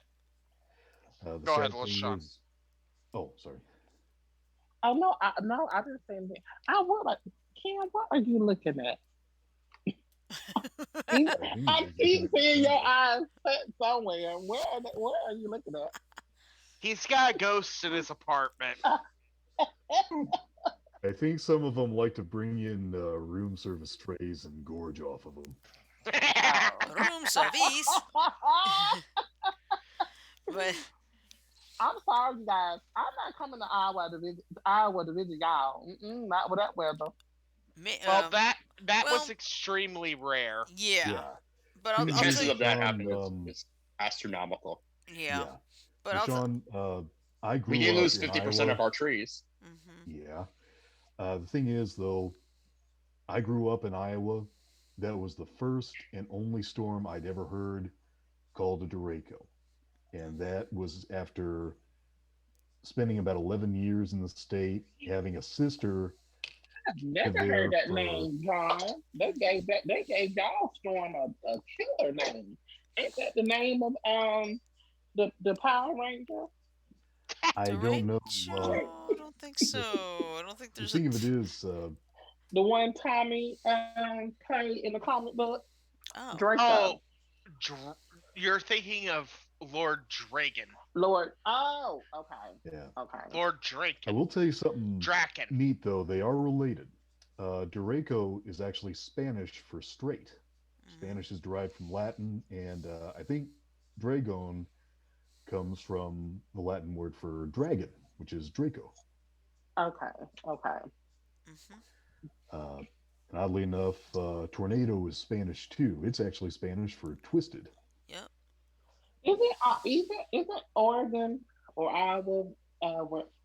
The Go ahead, sad thing LaShawn. is, oh, sorry. Oh no, I didn't say anything. I what like Kim, what are you looking at? You, I think I he's looking keep at the seeing your camera. eyes set somewhere. Where are you looking at? He's got ghosts in his apartment. I think some of them like to bring in room service trays and gorge off of them. Oh. Room service. But I'm sorry, you guys. I'm not coming to Iowa to visit y'all. Not with that weather. Well, um, that was well, extremely rare. yeah. Yeah. But Thing The I'll is, tell chances you, of that Sean, happening is astronomical. yeah. yeah. But I'll tell. Sean, I We grew didn't up lose in 50% Iowa. of our trees. Hmm. Yeah. The thing is, though, I grew up in Iowa. That was the first and only storm I'd ever heard called a derecho. And that was after spending about 11 years in the state, having a sister I've never heard there that for, name, John. They gave y'all Storm a killer name. Ain't that the name of the Power Ranger? I don't know. Derecho? I don't think The, so. I don't think the there's a. thing of it is, The one Tommy played in the comic book? Oh. Draco. Oh, you're thinking of Lord Dragon. Lord. Oh, okay. yeah. Okay. Lord I Draken. will tell you something Draken. neat, though. They are related. Derecho is actually Spanish for straight. Hmm. Spanish is derived from Latin, and I think dragon comes from the Latin word for dragon, which is Draco. Okay. Okay. Hmm. Uh, and oddly enough, tornado is Spanish too. It's actually Spanish for twisted. Yep. Isn't Oregon or Iowa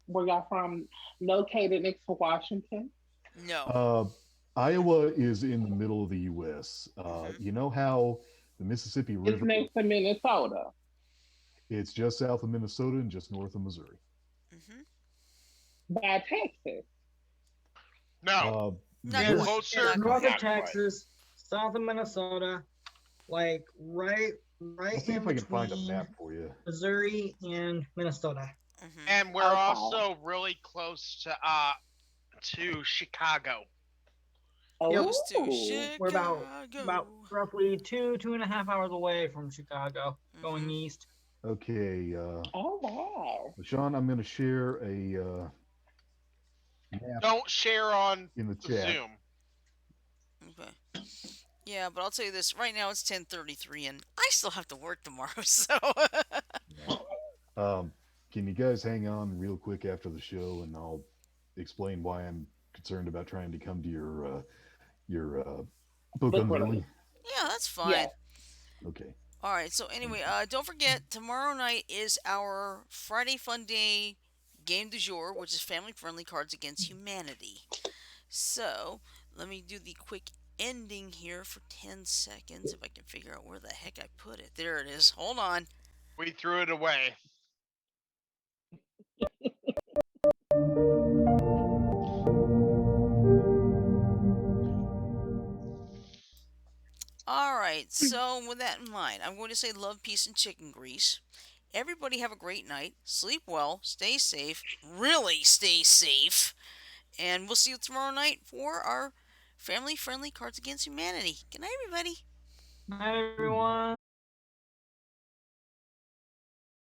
where y'all from located next to Washington? No. Uh, Iowa is in the middle of the U.S. Hmm. You know how the Mississippi It's River, next to Minnesota. it's just south of Minnesota and just north of Missouri. Hmm. By Texas. No, Uh, Not It's, quite. this, closer. Not North quite. of Not quite. Texas, south of Minnesota, like I'll right see if in I can find a between map for you. Missouri and Minnesota. Hmm. And we're Okay. also really close to Chicago. Yep, Close to Oh. we're about Chicago. roughly 2.5 hours away from Chicago, going Hmm. east. Okay, Oh wow. Sean, I'm going to share a map Don't share on in the chat. Zoom. Okay. Yeah, but I'll tell you this. Right now it's 10:33, and I still have to work tomorrow. So. Yeah. Um, can you guys hang on real quick after the show, and I'll explain why I'm concerned about trying to come to your book Book unveiling? release. Yeah, that's fine. Yes. Okay, All right. So anyway, thank you. don't forget tomorrow night is our Friday Fun Day game du jour, which is family friendly Cards Against Humanity. So let me do the quick ending here for 10 seconds if I can figure out where the heck I put it. There it is. Hold on. We threw it away. All right. So with that in mind, I'm going to say love, peace, and chicken grease. Everybody have a great night. Sleep well. Stay safe. Really stay safe. And we'll see you tomorrow night for our family friendly Cards Against Humanity. Good night, everybody. Night, Good night. everyone.